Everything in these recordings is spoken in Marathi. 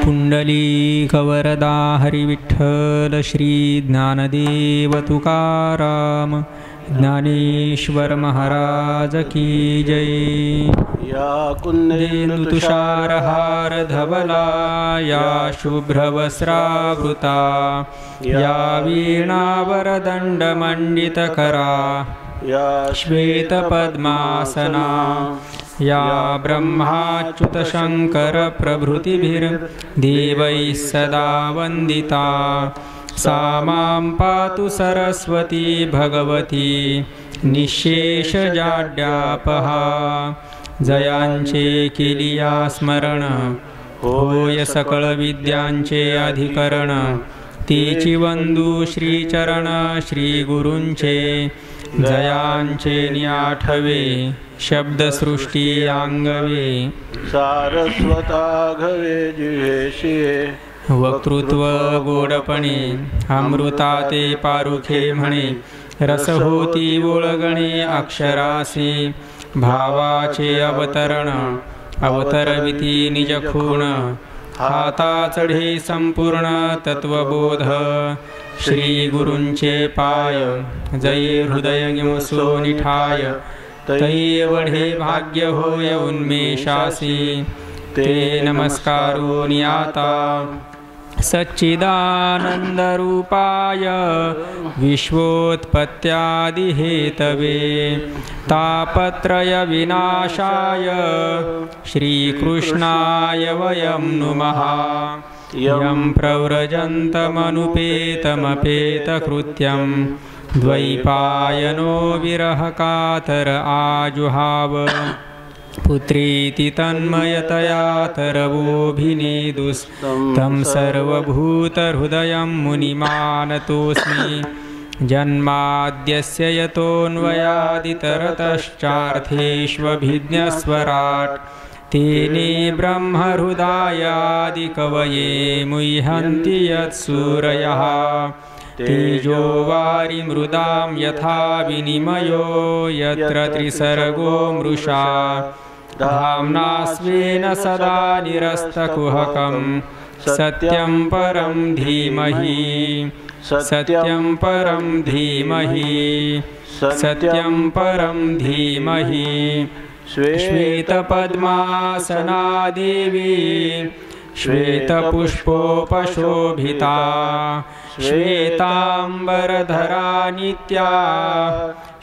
पुंडलीकवरदा हरिविठ्ठल श्री ज्ञानदेव तुकाराम ज्ञानेश्वर महाराज की जय। या कुंदेन्दु तुषारहार धवला या शुभ्रवस्त्रावृता या वीणावरदण्डमण्डितकरा या श्वेतपद्मासना या ब्रह्माच्युतशङ्करप्रभृतिभिर्देवैः सदा वन्दिता सा मां पातु सरस्वती भगवती निःशेषजाड्यापहा। जयांचे केलिया स्मरण होय सकळ विद्यांचे अधिकरण तीची वंदू श्रीचरण श्री गुरूंचे जयांचे न्याठवे शब्दसृष्टी आंगवे सारस्वताघवे जिवेशे वक्तृत्व गोडपणे अमृता ते पारुखे म्हणे रस होती ओळगणे अक्षरासी भावाचे अवतरण अवतरविती निजखूण हाता चढे संपूर्ण तत्वबोध श्री गुरूंचे पाय जय हृदय गिमसो निठाय तै वढे भाग्य होय उन्मेषासी ते नमस्कारो नियाता सच्चिदानंदरूपाय विश्वोत्पत्त्यादिहेतवे तापत्रय विनाशाय श्रीकृष्णाय वयं नुमः। यं प्रव्रजन्तमनुपेतमपेतकृत्यं द्वैपायनो विरहकातर आजुहाव पुत्रीति तन्मयतया तरवोऽभिनेदुस्तं सर्वभूतहृदयं मुनिमानतोऽस्मि। जन्माद्यस्य यतोऽन्वयादितरतश्चार्थेष्वभिज्ञस्वराट् तेने ब्रह्महृदायादिकवये मुह्यन्ति यत्सूरयः। तेजो वारिमृदां यथा विनिमयो यत्र त्रिसर्गो मृषा धाम्ना स्वेन सदा निरस्तकुहकं सत्यं परं धीमहि सत्यं परं धीमहि सत्यं परं धीमहि। श्वेतपद्मासना देवी श्वेतपुष्पोपशोभिता श्वेतांबरधरा नित्या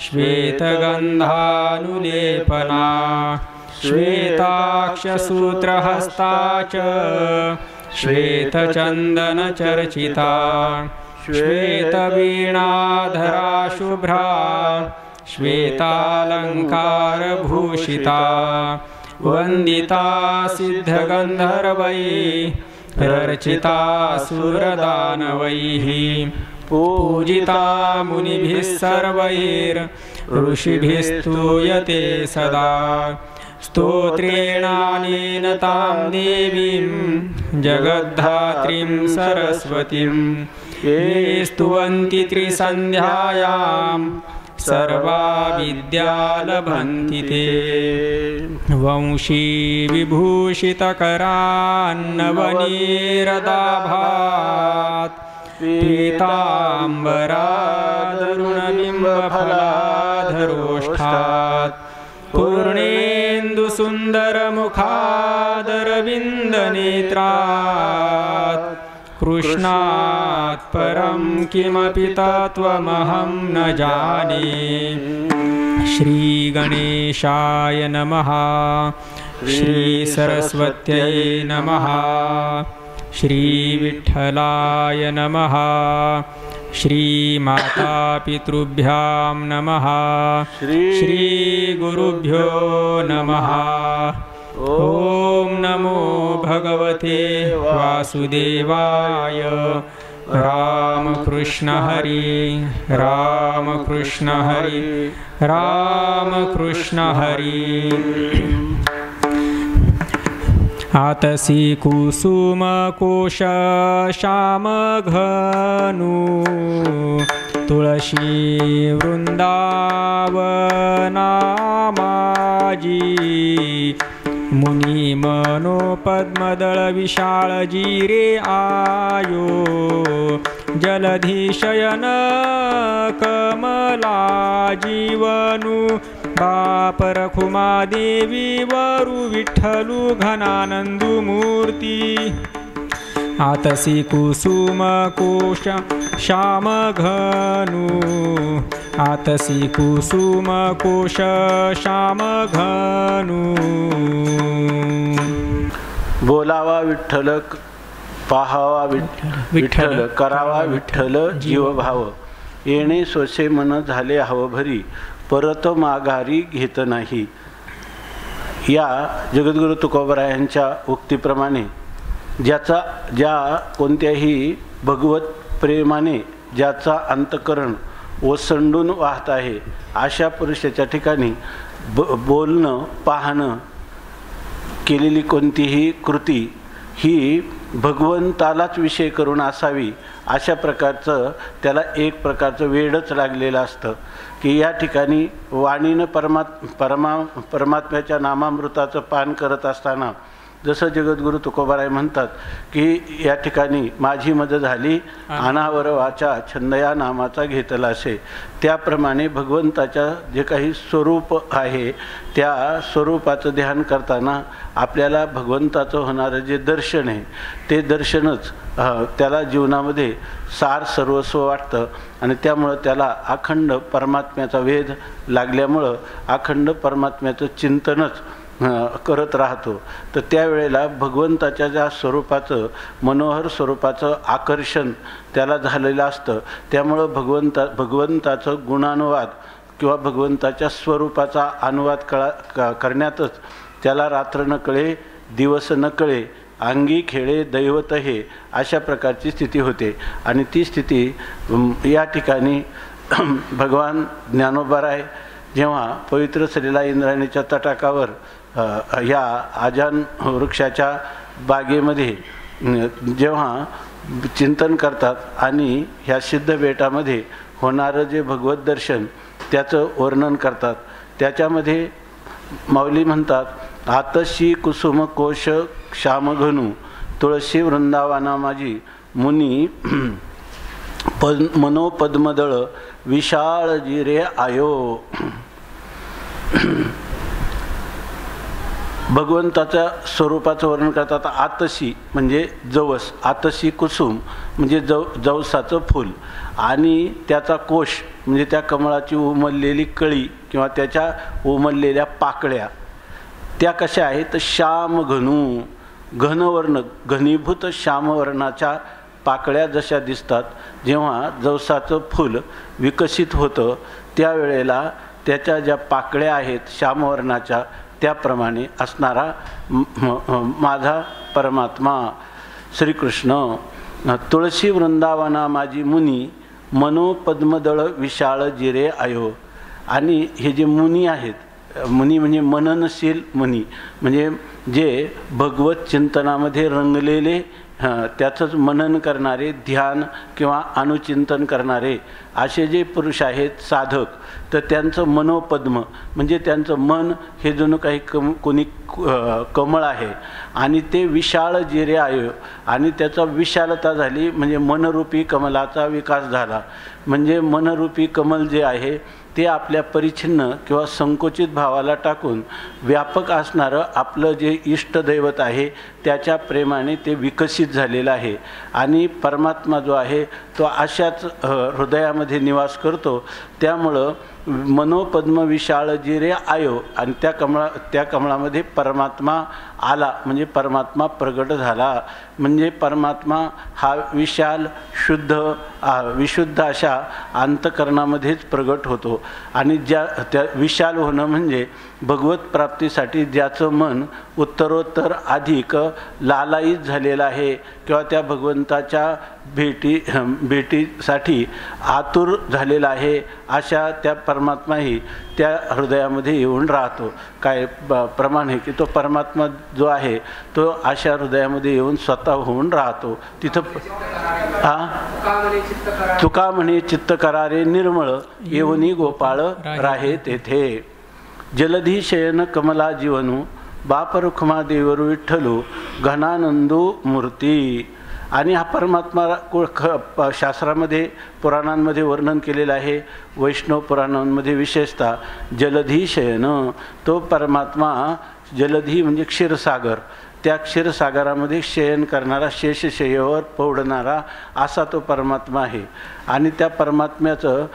श्वेतगन्धानुलेपना श्वेताक्षसूत्रहस्ता च श्वेतचन्दनचर्चिता श्वेतवीणाधरा शुभ्रा श्वेतालङ्कारभूषिता वन्दिता सिद्धगन्धर्वैः रचिता सुरदानवैः पूजिता मुनिभिः सर्वैर्ऋषिभिस्तूयते सदा। स्तोत्रेणानेन तां देवीं जगद्धात्रीं सरस्वतीं ये स्तुवन्ति त्रिसन्ध्यायां सर्वा विद्या लभन्ति ते। वंशी विभूषितकरान्नवनीरदाभात् पीताम्बरादरुणबिम्बफलाधरोष्ठात् पूर्णेन्दुसुन्दरमुखादरविन्दनेत्रात् कृष्णात् परं किमपि तत्त्वमहं न जाने। श्रीगणेशाय नमः श्रीसरस्वत्यै नमः श्रीविठ्ठलाय नमः श्रीमातापितृभ्यां नमः श्रीगुरुभ्यो नमः। ॐ नमो भगवते वासुदेवाय। रामकृष्ण हरि रामकृष्ण हरि रामकृष्ण हरि। आतसी कुसुमकोश श्यामघनु तुळशी वृंदावनामाजी मुनी मनो पद्मदळ विशाळ जिरे आयो जलधी शयन कमला जीवनु बाप रखुमा देवी वरु विठ्ठलु घनानंदू मूर्ती आतसी कुसुम कोश श्याम घनु आतसी कुसुम कोश श्याम घनु बोलावा विठ्ठल पाहावा विठ्ठल करावा विठ्ठल जीवभाव येणे सोसे मन झाले हवभरी परत माघारी घेत नाही. या जगद्गुरु तुकोबरायांच्या उक्तीप्रमाणे ज्या कोणत्याही भगवत प्रेमाने ज्याचा अंतकरण ओसंडून वाहत आहे अशा पुरुषाच्या ठिकाणी बोलणं पाहणं केलेली कोणतीही कृती ही भगवंतालाच विषय करून असावी अशा प्रकारचं त्याला एक प्रकारचं वेडच लागलेलं असतं की या ठिकाणी वाणीनं परमात्म्याच्या नामामृताचं पान करत असताना जसं जगद्गुरु तुकोबाराय म्हणतात की या ठिकाणी माझी मद झाली अनावर वाचा छंदया नामाचा घेतला असे, त्याप्रमाणे भगवंताच्या जे काही स्वरूप आहे त्या स्वरूपाचं ध्यान करताना आपल्याला भगवंताचं होणारं जे दर्शन आहे ते दर्शनच त्याला जीवनामध्ये सार सर्वस्व वाटतं आणि त्यामुळं त्याला अखंड परमात्म्याचा वेध लागल्यामुळं अखंड परमात्म्याचं चिंतनच करत राहतो. तर त्यावेळेला भगवंताच्या ज्या स्वरूपाचं मनोहर स्वरूपाचं आकर्षण त्याला झालेलं असतं. त्यामुळं भगवंताचं गुणानुवाद किंवा भगवंताच्या स्वरूपाचा अनुवाद करण्यातच त्याला रात्र न कळे दिवस न कळे अंगी खेळे दैवत हे अशा प्रकारची स्थिती होते. आणि ती स्थिती या ठिकाणी भगवान ज्ञानोबाराय जेव्हा पवित्र सलीला इंद्रायणीच्या तटाकावर या आजान वृक्षाच्या बागेमध्ये जेव्हा चिंतन करतात आणि ह्या सिद्ध बेटामध्ये होणारं जे भगवत दर्शन त्याचं वर्णन करतात, त्याच्यामध्ये माऊली म्हणतात आतशी कुसुम कोश श्यामघनु तुळशी वृंदावना माझी मुनी मनोपद्मदळ विशाळ जिरे आयो. भगवंताच्या स्वरूपाचं वर्णन करतात. आतशी म्हणजे जवस, आतशी कुसुम म्हणजे जवसाचं फूल आणि त्याचा कोश म्हणजे त्या कमळाची उमललेली कळी किंवा त्याच्या उमललेल्या पाकळ्या त्या कशा आहेत तर श्याम घनू घनवर्ण घनीभूत श्यामवर्णाच्या पाकळ्या जशा दिसतात जेव्हा जवसाचं फूल विकसित होतं त्यावेळेला त्याच्या ज्या पाकळ्या आहेत श्यामवर्णाच्या त्याप्रमाणे असणारा माझा परमात्मा श्रीकृष्ण. तुळशी वृंदावना माझी मुनी मनोपद्मदळ विशाळ जिरे आयो. आणि हे जे मुनी आहेत, मुनी म्हणजे मननशील मुनी म्हणजे जे भगवत चिंतनामध्ये रंगलेले त्याचंच मनन करणारे ध्यान किंवा अनुचिंतन करणारे असे जे पुरुष आहेत साधक, तर त्यांचं मनोपद्म म्हणजे त्यांचं मन हे जणू काही कोणी कमळ आहे आणि ते विशाळ जिरे आहे आणि त्याचा विशालता झाली म्हणजे मनरूपी कमलाचा विकास झाला. म्हणजे मनरूपी कमल जे आहे ते आपल्या परिच्छिन्न किंवा संकुचित भावाला टाकून व्यापक असणारं आपलं जे इष्टदैवत आहे त्याच्या प्रेमाने ते विकसित झालेलं आहे. आणि परमात्मा जो आहे तो अशाच हृदयामध्ये निवास करतो. त्यामुळं मनोपद्म विशाळ जिरे आयो आणि त्या कमळामध्ये परमात्मा आला म्हणजे परमात्मा प्रगट झाला. म्हणजे परमात्मा हा विशाल शुद्ध विशुद्ध अशा अंतकरणामध्येच प्रगट होतो. आणि त्या विशाल होणं म्हणजे भगवत प्राप्तीसाठी ज्याचं मन उत्तरोत्तर अधिक लालायित झालेलं आहे किंवा त्या भगवंताच्या भेटीसाठी आतुर झालेला आहे अशा त्या परमात्माही त्या हृदयामध्ये येऊन राहतो. काय प्रमाण आहे की तो परमात्मा जो आहे तो अशा हृदयामध्ये येऊन स्वतः होऊन राहतो. तिथं तुका म्हणे चित्त करारे निर्मळ येऊनी गोपाळ राहे तेथे. जलधी शयन कमला जीवनू बाप रुक्मा देवरू विठ्ठलू घनानंदू मूर्ती. आणि हा परमात्मा शास्त्रामध्ये पुराणांमध्ये वर्णन केलेलं आहे. वैष्णव पुराणांमध्ये विशेषतः जलधी शयन, तो परमात्मा जलधी म्हणजे क्षीरसागर, त्या क्षीरसागरामध्ये शयन करणारा, शेषशय्येवर पौडणारा असा तो परमात्मा आहे. आणि त्या परमात्म्याचं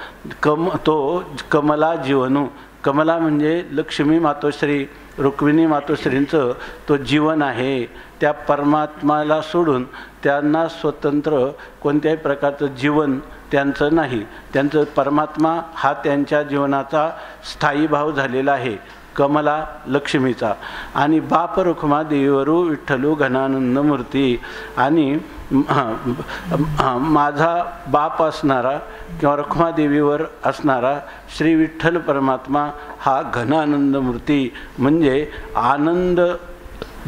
तो कमला जीवनू, कमला म्हणजे लक्ष्मी मातोश्री, रुक्मिणी मातोश्रींचं तो जीवन आहे. त्या परमात्माला सोडून त्यांना स्वतंत्र कोणत्याही प्रकारचं जीवन त्यांचं नाही. त्यांचं परमात्मा हा त्यांच्या जीवनाचा स्थायी भाव झालेला आहे, कमला लक्ष्मीचा. आणि बाप रुक्मा देवीवरू विठ्ठलू घनानंद मूर्ती. आणि माझा बाप असणारा किंवा रुक्मादेवीवर असणारा श्री विठ्ठल परमात्मा हा घनानंद मूर्ती, म्हणजे आनंद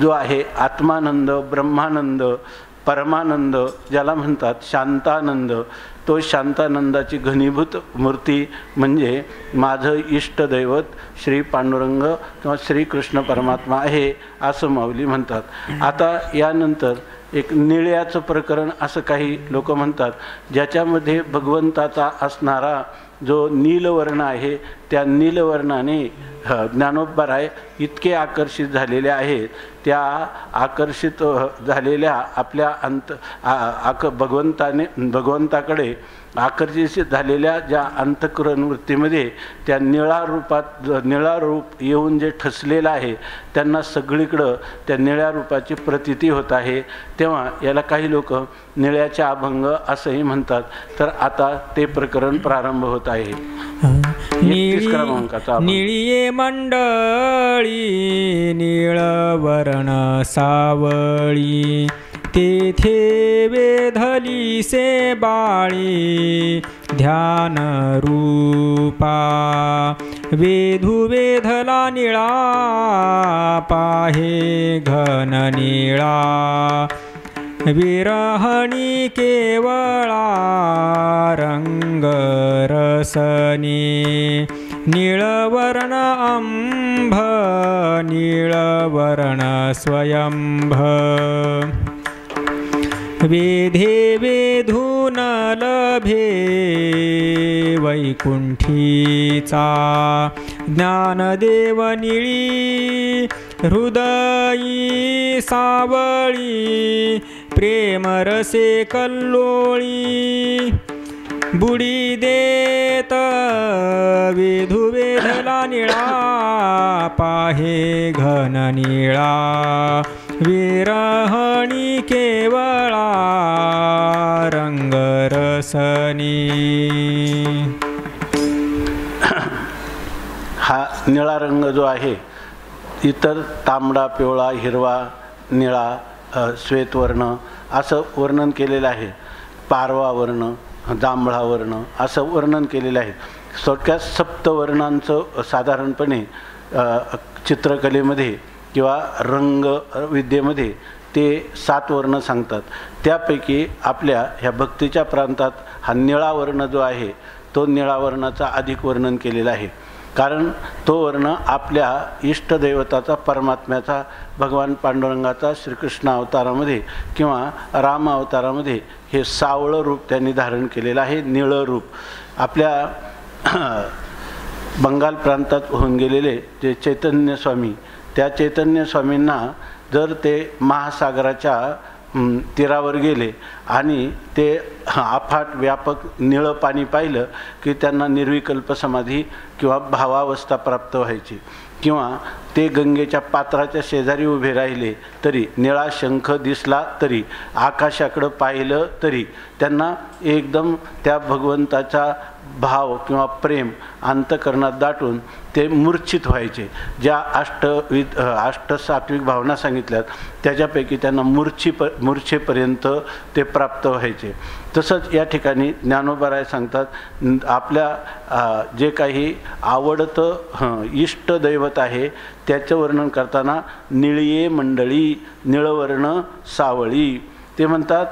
जो आहे, आत्मानंद, ब्रह्मानंद, परमानंद ज्याला म्हणतात, शांतानंद, तो शांतानंदाची घनीभूत मूर्ती म्हणजे माझं इष्टदैवत श्री पांडुरंग किंवा श्रीकृष्ण परमात्मा आहे असं माऊली म्हणतात. आता यानंतर एक निळ्याचं प्रकरण असं काही लोक म्हणतात, ज्याच्यामध्ये भगवंताचा असणारा जो नीलवर्ण आहे, त्या नीलवर्णाने ज्ञानोबराय इतके आकर्षित झालेले आहेत. त्या आकर्षित झालेल्या आपल्या भगवंताकडे आकर्षित झालेल्या ज्या अंतःकरण वृत्तीमध्ये त्या निळा रूप येऊन जे ठसलेलं आहे, त्यांना सगळीकडं त्या निळ्या रूपाची प्रतीती होत आहे. तेव्हा याला काही लोक निळ्याचे अभंग असंही म्हणतात. तर आता ते प्रकरण प्रारंभ होत आहे. 31 क्रमांकाचा. निळिये मंडळी निळवर्ण सावळी, तेथे वेधली से बाळी ध्यान रूपा. वेधू वेधला निळा पाहे घन निळा, विरहणी केवळा रंग रसनी. निळवर्ण अंभ निळवर्ण स्वयंभ, वेधे वेधून लभे वैकुंठीचा. ज्ञानदेव निळी हृदयी सावळी, प्रेमरसे कल्लोळी. बुडी देत वेधू वेधला निळा पाहे घन निळा, विरहणी केवळा रंग रसनी. हा निळा रंग जो आहे, इतर तांबडा, पिवळा, हिरवा, निळा, श्वेतवर्ण असं वर्णन केलेलं आहे. पारवा वर्ण, जांभळा वर्ण असं वर्णन केलेलं आहे. थोडक्यात सप्तवर्णांचं साधारणपणे चित्रकलेमध्ये किंवा रंगविद्येमध्ये ते 7 वर्ण सांगतात. त्यापैकी आपल्या ह्या भक्तीच्या प्रांतात हा निळा वर्ण जो आहे, तो निळा वर्णाचा अधिक वर्णन केलेला आहे. कारण तो वर्ण आपल्या इष्टदैवताचा, परमात्म्याचा, भगवान पांडुरंगाचा श्रीकृष्ण अवतारामध्ये किंवा राम अवतारामध्ये हे सावळं रूप त्यांनी धारण केलेलं आहे, निळं रूप. आपल्या बंगाल प्रांतात होऊन गेलेले जे चैतन्य स्वामी, त्या चैतन्य स्वामींना जर ते महासागराच्या तीरावर गेले आणि ते अफाट व्यापक निळं पाणी पाहिलं की त्यांना निर्विकल्प समाधी किंवा भावावस्था प्राप्त व्हायची. किंवा ते गंगेच्या पात्राच्या शेजारी उभे राहिले तरी, निळा शंख दिसला तरी, आकाशाकडं पाहिलं तरी त्यांना एकदम त्या भगवंताचा भाव किंवा प्रेम अंतःकरणात दाटून ते मूर्छित व्हायचे. ज्या अष्टसात्विक भावना सांगितल्यात त्याच्यापैकी त्यांना मूर्छेपर्यंत ते प्राप्त व्हायचे. तसंच या ठिकाणी ज्ञानोबराय सांगतात, आपल्या जे काही आवडतं इष्टदैवत आहे त्याचं वर्णन करताना निळिये मंडळी निळवर्ण सावळी. ते म्हणतात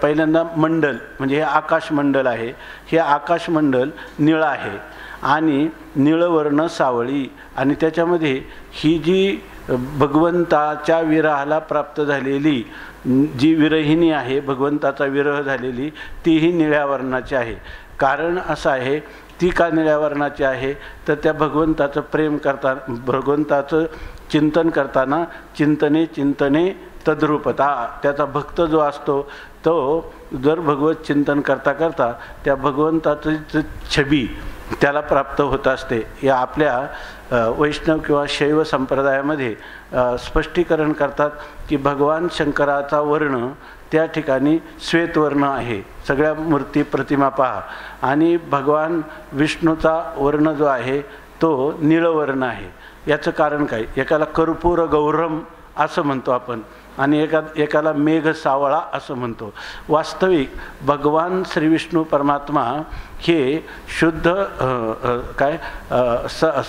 पहिल्यांदा मंडल म्हणजे हे आकाशमंडल आहे, हे आकाशमंडल निळं आहे आणि निळवर्ण सावळी. आणि त्याच्यामध्ये ही जी भगवंताच्या विरहाला प्राप्त झालेली जी विरहिणी आहे, भगवंताचा विरह झालेली, तीही निळ्या वर्णाची आहे. कारण असं आहे, ती का निळ्या वर्णाची आहे तर त्या भगवंताचं प्रेम करताना, भगवंताचं चिंतन करताना चिंतने चिंतने तद्रूपता, त्याचा भक्त जो असतो तो जर भगवत चिंतन करता करता त्या भगवंताचं छबी त्याला प्राप्त होत असते. या आपल्या वैष्णव किंवा शैव संप्रदायामध्ये स्पष्टीकरण करतात की भगवान शंकराचा वर्ण त्या ठिकाणी श्वेतवर्ण आहे. सगळ्या मूर्ती प्रतिमा पहा. आणि भगवान विष्णूचा वर्ण जो आहे तो निळवर्ण आहे. याचं कारण काय? एकाला कर्पूर गौरम असं म्हणतो आपण आणि एकाला मेघ सावळा असं म्हणतो. वास्तविक भगवान श्री विष्णू परमात्मा हे शुद्ध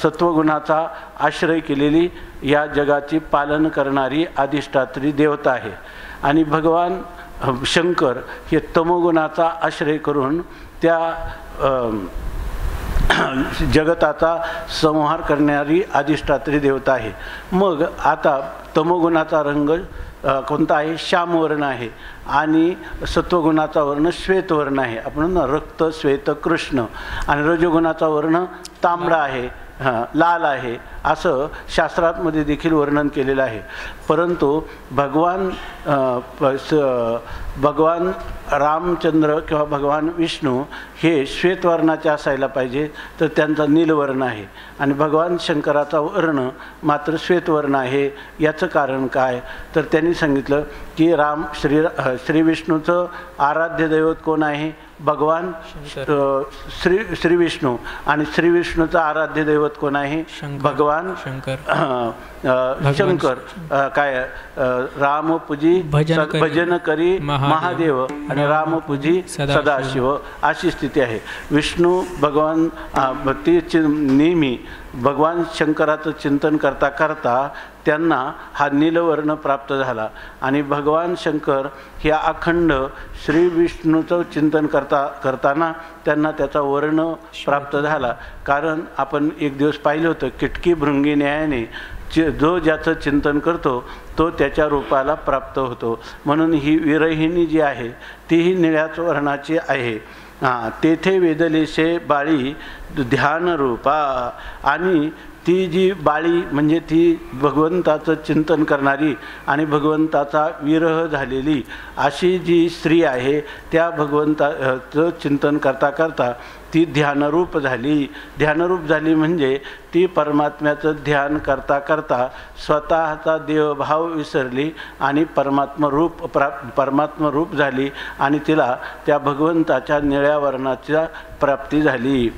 सत्वगुणाचा आश्रय केलेली या जगाची पालन करणारी अधिष्ठात्री देवता आहे. आणि भगवान शंकर हे तमोगुणाचा आश्रय करून त्या जगताचा संहार करणारी अधिष्ठात्री देवता आहे. मग आता तमोगुणाचा रंग कोणता आहे? श्यामवर्ण आहे. आणि सत्वगुणाचा वर्ण श्वेतवर्ण आहे. आपण रक्त श्वेत कृष्ण. आणि रजोगुणाचा वर्ण तांबडा आहे, लाल आहे, असं शास्त्रामध्ये देखील वर्णन केलेलं आहे. परंतु भगवान रामचंद्र किंवा भगवान विष्णू हे श्वेतवर्णाचे असायला पाहिजे, तर त्यांचा नीलवर्ण आहे. आणि भगवान शंकराचा वर्ण मात्र श्वेतवर्ण आहे. याचं कारण काय? तर त्यांनी सांगितलं की श्री विष्णूचं आराध्य दैवत कोण आहे? भगवान श्री विष्णू. आणि श्री विष्णूचं आराध्य दैवत कोण आहे? भगवान शंकर. काय? रामपूजी भजन करी महादेव आणि रामपूजी सदाशिव अशी स्थिती आहे. विष्णू भगवान ती नेहमी भगवान शंकराचं चिंतन करता करता त्यांना हा नीलवर्ण प्राप्त झाला. आणि भगवान शंकर हे अखंड श्री विष्णूचं चिंतन करताना त्यांना त्याचा वर्ण प्राप्त झाला. कारण आपण एक दिवस पाहिलं होतं, किटकी भृंगी न्यायाने जो ज्याचं चिंतन करतो तो त्याच्या रूपाला प्राप्त होतो. म्हणून ही विरहिणी जी आहे तीही निळ्याच वर्णाची आहे. तेथे वेदलेशे बाळी ध्यान रूपा. आणि ती जी बाळी म्हणजे ती भगवंताचं चिंतन करणारी आणि भगवंताचा विरह झालेली अशी जी स्त्री आहे, त्या भगवंताचं चिंतन करता करता ती ध्यानरूप झाली. ध्यानरूप झाली म्हणजे ती परमात्म्याचं ध्यान करता करता स्वतःचा देवभाव विसरली आणि परमात्मरूप झाली. आणि तिला त्या भगवंताच्या निळ्या वर्णाच्या प्राप्ती झाली.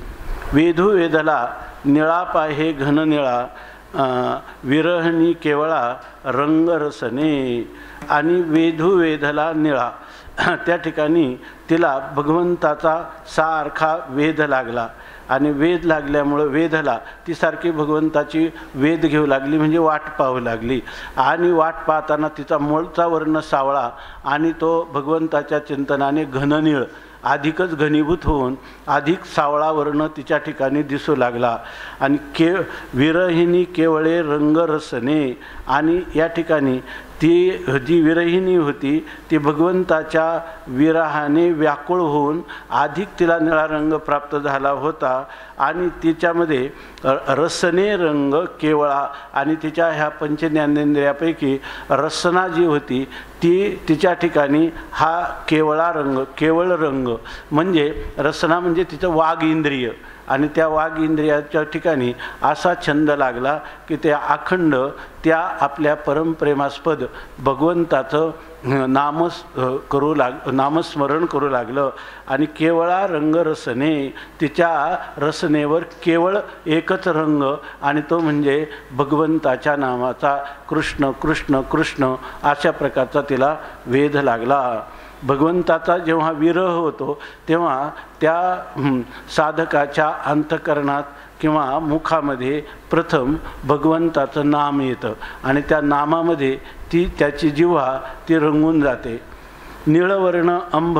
वेधू वेधला निळा पाहे घन निळा विरहणी केवळा रंगरसने. आणि वेधू वेधला निळा, त्या ठिकाणी तिला भगवंताचा सारखा वेध लागला. आणि वेध लागल्यामुळं वेधला ती सारखी भगवंताची वेध घेऊ लागली, म्हणजे वाट पाहू लागली. आणि वाट पाहताना तिचा मूळचा वर्ण सावळा आणि तो भगवंताच्या चिंतनाने घननिळ अधिकच घनीभूत होऊन अधिक सावळा वर्ण तिच्या ठिकाणी दिसू लागला. आणि विरहिणी केवळे रंगरसने. आणि या ठिकाणी ती जी विरहिणी होती ती भगवंताच्या विरहाने व्याकुळ होऊन अधिक तिला निळा रंग प्राप्त झाला होता. आणि तिच्यामध्ये रसने रंग केवळा. आणि तिच्या ह्या पंचज्ञानेंद्रियापैकी रसना जी होती ती तिच्या ठिकाणी हा केवळा रंग, केवळ रंग म्हणजे रसना म्हणजे तिचं वाघ इंद्रिय. आणि त्या वाघ इंद्रियाच्या ठिकाणी असा छंद लागला की ते अखंड त्या आपल्या परमप्रेमास्पद भगवंताचं नामस्मरण करू लागलं. आणि केवळा रंगरसने, तिच्या रसनेवर केवळ एकच रंग आणि तो म्हणजे भगवंताच्या नामाचा कृष्ण कृष्ण कृष्ण अशा प्रकारचा तिला वेध लागला. भगवंताचा जेव्हा विरह होतो तेव्हा त्या साधकाच्या अंतःकरणात किंवा मुखामध्ये प्रथम भगवंताचं नाम येतं आणि त्या नामामध्ये त्याची जिव्हा ती रंगून जाते. निळवर्ण अंभ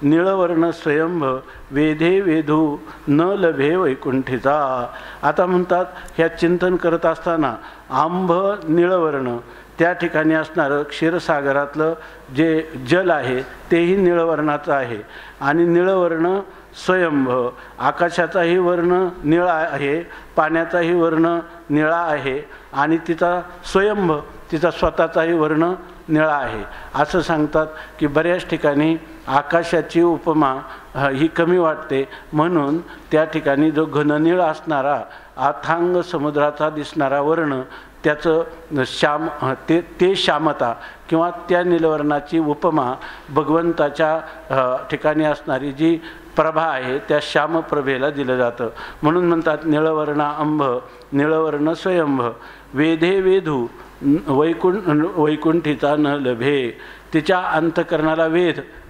निळवर्ण स्वयंभ वेधे वेधू न लभे वैकुंठीचा. आता म्हणतात ह्या चिंतन करत असताना आंभ निळवर्ण, त्या ठिकाणी असणारं क्षीरसागरातलं जे जल आहे तेही निळवर्णाचं आहे. आणि निळवर्ण स्वयंभ, आकाशाचाही वर्ण निळा आहे, पाण्याचाही वर्ण निळा आहे आणि तिचा स्वयंभ, तिचा स्वतःचाही वर्ण निळा आहे. असं सांगतात की बऱ्याच ठिकाणी आकाशाची उपमा ही कमी वाटते, म्हणून त्या ठिकाणी जो घननीळ असणारा अथांग समुद्राचा दिसणारा वर्ण त्याचं श्याम ते श्यामता किंवा त्या निलवर्णाची उपमा भगवंताच्या ठिकाणी असणारी जी प्रभा आहे त्या श्यामप्रभेला दिलं जातं. म्हणून म्हणतात निळवर्ण अंभ निळवर्ण स्वयंभ वेधे वेधू वैकुंठीचा न लभे. तिच्या अंतकरणाला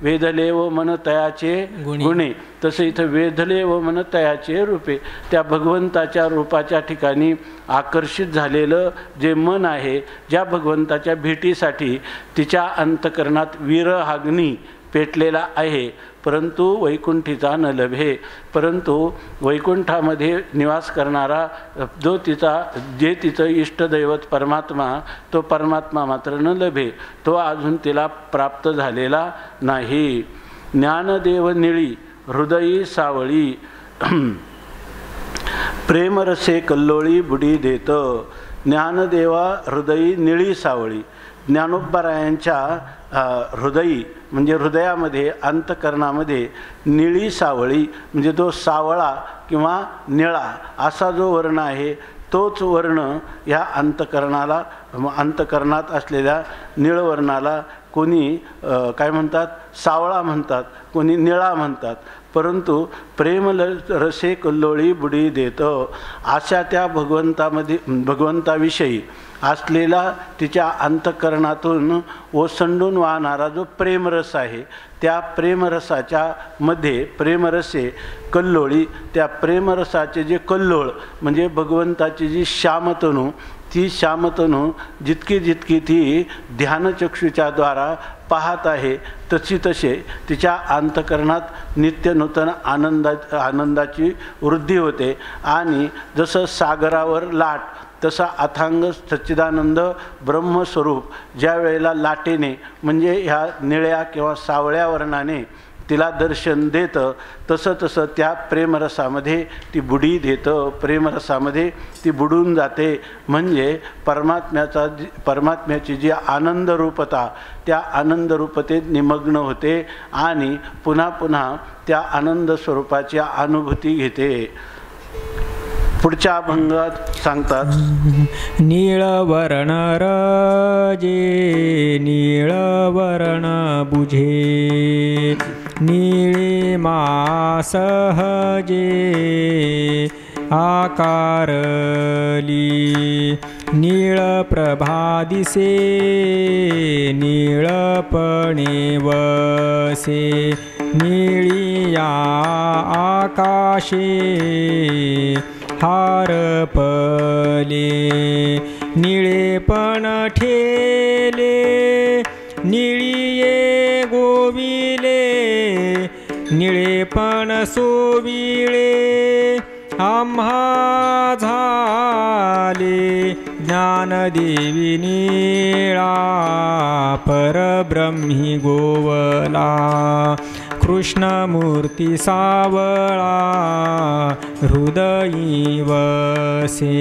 वेधले व मन तयाचे गुणे, तसं इथं वेधले व मन तयाचे रूपे. त्या भगवंताच्या रूपाच्या ठिकाणी आकर्षित झालेलं जे मन आहे, ज्या भगवंताच्या भेटीसाठी तिच्या अंतकरणात विरहाग्नी पेटलेला आहे, परंतु वैकुंठीचा न लभे. परंतु वैकुंठामध्ये निवास करणारा जो जे तिचं इष्टदैवत परमात्मा, तो परमात्मा मात्र न लभे, तो अजून तिला प्राप्त झालेला नाही. ज्ञानदेव निळी हृदयी सावळी प्रेमरसे कल्लोळी बुडी देत. ज्ञानदेवा हृदयी निळी सावळी. ज्ञानोबारायांच्या हृदयी म्हणजे हृदयामध्ये अंतकरणामध्ये निळी सावळी म्हणजे तो सावळा किंवा निळा असा जो वर्ण आहे, तोच वर्ण या अंतकरणात असलेल्या निळवर्णाला कोणी काय म्हणतात, सावळा म्हणतात, कोणी निळा म्हणतात. परंतु प्रेम रसे कल्लोळी बुडी देत. अशा त्या भगवंताविषयी असलेला तिच्या अंतकरणातून ओसंडून वाहणारा जो प्रेमरस आहे, त्या प्रेमरसाच्या मध्ये प्रेमरसे कल्लोळी, त्या प्रेमरसाचे जे कल्लोळ म्हणजे भगवंताची जी श्यामतनू, ती श्यामतनू जितकी जितकी ती ध्यानचक्षुच्या द्वारा पाहत आहे, तसे तिच्या अंतकरणात नित्य नूतन आनंदाची वृद्धी होते. आणि जसं सागरावर लाट, तसा अथांग सच्चिदानंद ब्रह्मस्वरूप ज्या वेळेला लाटेने म्हणजे ह्या निळ्या किंवा सावळ्या वर्णाने तिला दर्शन देतं, तसं त्या प्रेमरसामध्ये ती बुडी देतं, प्रेमरसामध्ये ती बुडून जाते. म्हणजे परमात्म्याची जी आनंदरूपता, त्या आनंदरूपतेत निमग्न होते आणि पुन्हा पुन्हा त्या आनंद स्वरूपाची अनुभूती घेते. पुढच्या अभंगात सांगतात नीळवर्ण रजे नीळवर्ण बुझे नीळिमा सहजे आकारली नीळप्रभा दिसे नीळपणे वसे नीळिया आकाशे हारपले निळेपण ठेले निळिये गोविले निळेपण सोविळे आम्हा झाले ज्ञानदेवी नीळा परब्रह्मी गोवला कृष्णमूर्ती सावळा हृदयी वसे.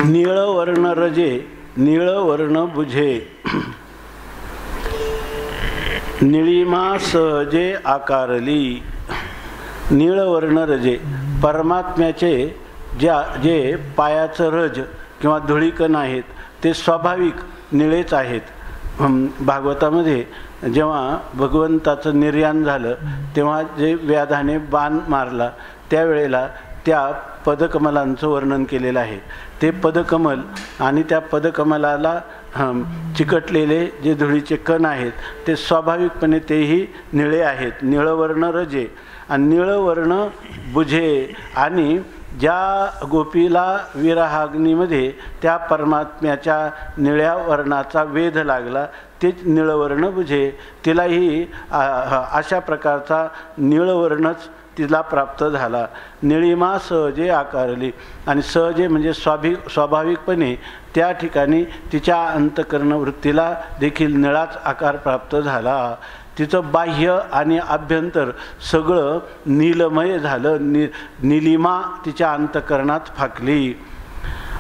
नीळवर्ण रजे नीळवर्ण बुझे निळिमा सहजे आकारली. नीळवर्ण रजे परमात्म्याचे जे पायाचं रज किंवा धुळीकण आहेत ते स्वाभाविक निळेच आहेत. भागवतामध्ये जेव्हा भगवंताचं निर्याण झालं तेव्हा जे व्याधाने बाण मारला त्यावेळेला त्या पदकमलांचं वर्णन केलेलं आहे. ते पदकमल आणि त्या पदकमलाला चिकटलेले जे धुळीचे कण आहेत ते स्वाभाविकपणे तेही निळे आहेत. निळवर्ण रजे आणि निळवर्ण बुझे आणि ज्या गोपीला विरहाग्नीमध्ये त्या परमात्म्याच्या निळ्या वर्णाचा वेध लागला तेच निळवर्ण बुझे, तिलाही अशा प्रकारचा निळवर्णच तिला प्राप्त झाला. निळिमा सहजे आकारली, आणि सहजे म्हणजे स्वाभाविकपणे त्या ठिकाणी तिच्या अंतकरण वृत्तीला देखील निळाच आकार प्राप्त झाला. तिचं बाह्य आणि आभ्यंतर सगळं नीलमय झालं. निलिमा तिच्या अंतकरणात फाकली.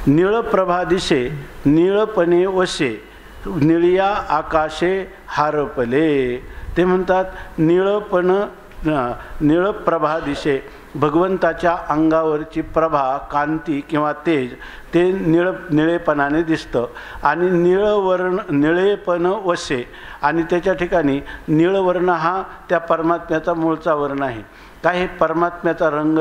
निळप्रभा दिसे निळपणे वसे, निळिया आकाशे हारपले. ते म्हणतात निळप्रभा दिसे, भगवंताच्या अंगावरची प्रभा, कांती किंवा तेज ते निळेपणाने दिसतं. आणि निळेपण वसे, आणि त्याच्या ठिकाणी निळवर्ण हा त्या परमात्म्याचा मूळचा वर्ण आहे. काय परमात्म्याचा रंग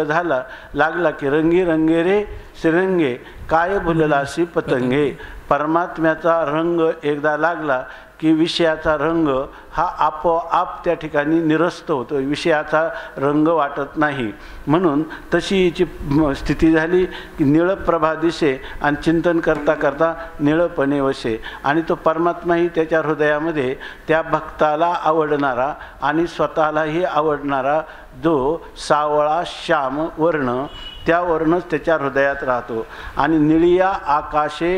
लागला की रंगी रंगे रे श्रीरंगे, काय भुललासी पतंगे. परमात्म्याचा रंग एकदा लागला की विषयाचा रंग हा आपोआप त्या ठिकाणी निरस्त होतो, विषयाचा रंग वाटत नाही. म्हणून तशी हिची स्थिती झाली की निळप्रभा दिसे, आणि चिंतन करता करता निळपणे वसे. आणि तो परमात्माही त्याच्या हृदयामध्ये त्या भक्ताला आवडणारा आणि स्वतःलाही आवडणारा जो सावळा श्याम वर्ण, त्या वर्णच त्याच्या हृदयात राहतो. आणि निळिया आकाशे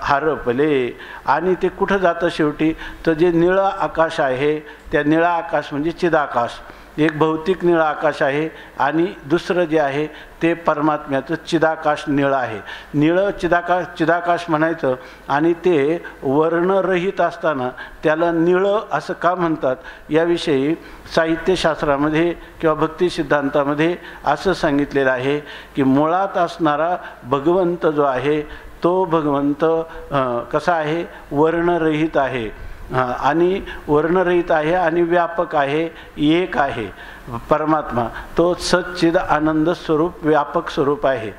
हारपले, आणि ते कुठं जातं शेवटी, तर जे निळं आकाश आहे त्या निळा आकाश म्हणजे चिदाकाश, एक भौतिक निळं आकाश आहे, आणि दुसरं जे आहे ते परमात्म्याचं चिदाकाश निळं आहे. निळं चिदाकाश म्हणायचं, आणि ते वर्णरहित असताना त्याला निळं असं का म्हणतात याविषयी साहित्यशास्त्रामध्ये किंवा भक्ती सिद्धांतामध्ये असं सांगितलेलं आहे की मुळात असणारा भगवंत जो आहे तो भगवंत कसा आहे, वर्णरहित आहे, आणि वर्णरहित आहे आणि व्यापक आहे, एक आहे. परमात्मा तो सच्चिद आनंद स्वरूप, व्यापक स्वरूप आहे.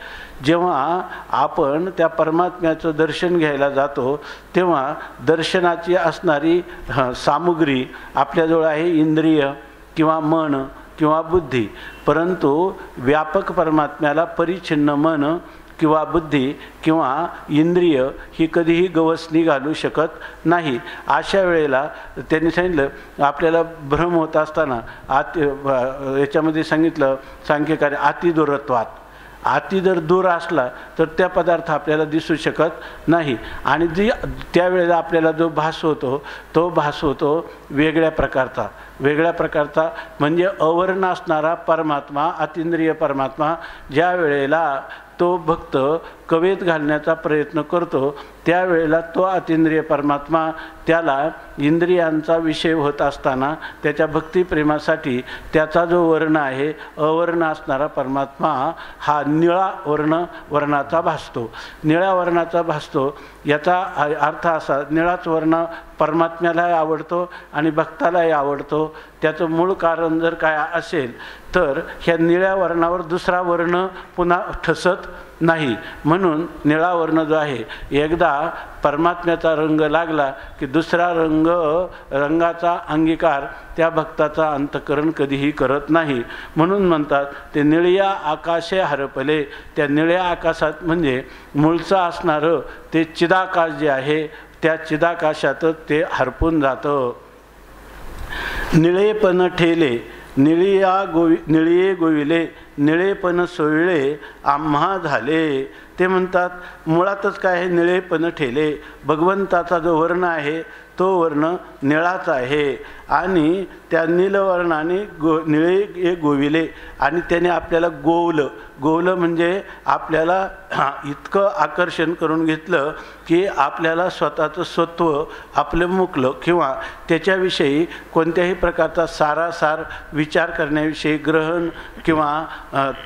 जेव्हा आपण त्या परमात्म्याचं दर्शन घ्यायला जातो तेव्हा दर्शनाची असणारी सामुग्री आपल्याजवळ आहे, इंद्रिय किंवा मन किंवा बुद्धी. परंतु व्यापक परमात्म्याला परिच्छिन्न मन किंवा बुद्धी किंवा इंद्रिय ही कधीही गवसणी घालू शकत नाही. अशा वेळेला त्यांनी सांगितलं, आपल्याला भ्रम होत असताना याच्यामध्ये सांगितलं सांख्यकार्य अतिदूरत्वात, अति जर दूर असला तर त्या पदार्थ आपल्याला दिसू शकत नाही. आणि त्यावेळेला आपल्याला जो भास होतो तो भास होतो वेगळ्या प्रकारचा म्हणजे अवर्ण असणारा परमात्मा, अतिंद्रिय परमात्मा. ज्या वेळेला तो भक्त कवेत घालण्याचा प्रयत्न करतो त्यावेळेला तो अतिंद्रिय परमात्मा त्याला इंद्रियांचा विषय होत असताना त्याच्या भक्तिप्रेमासाठी त्याचा जो वर्ण आहे अवर्ण असणारा परमात्मा हा निळा वर्णाचा भासतो. निळ्या वर्णाचा भासतो याचा अर्थ असा, निळाच वर्ण परमात्म्यालाही आवडतो आणि भक्तालाही आवडतो. त्याचं मूळ कारण जर काय असेल तर ह्या निळ्या वर्णावर दुसरा वर्ण पुन्हा ठसत नाही. म्हणून निळा वर्ण जो आहे एकदा परमात्म्याचा रंग लागला की दुसरा रंगाचा अंगीकार त्या भक्ताचा अंतकरण कधीही करत नाही. म्हणून म्हणतात ते निळ्या आकाशे हरपले. त्या निळ्या आकाशात म्हणजे मूळचं असणारं ते चिदाकाश जे आहे त्या चिदाकाशातच ते हरपून जातं. निळेपण ठेले निळिये गोविले, निळेपण सोयळे आम्हा झाले. ते म्हणतात मुळातच काय आहे, निळेपण ठेले. भगवंताचा जो वर्ण आहे तो वर्ण निळाच आहे आणि त्या नीलवर्णाने निळे गोविले आणि त्याने आपल्याला गोवलं म्हणजे आपल्याला इतकं आकर्षण करून घेतलं की आपल्याला स्वतःचं स्वत्व आपलं मुकलं किंवा त्याच्याविषयी कोणत्याही प्रकारचा सारासार विचार करण्याविषयी ग्रहण किंवा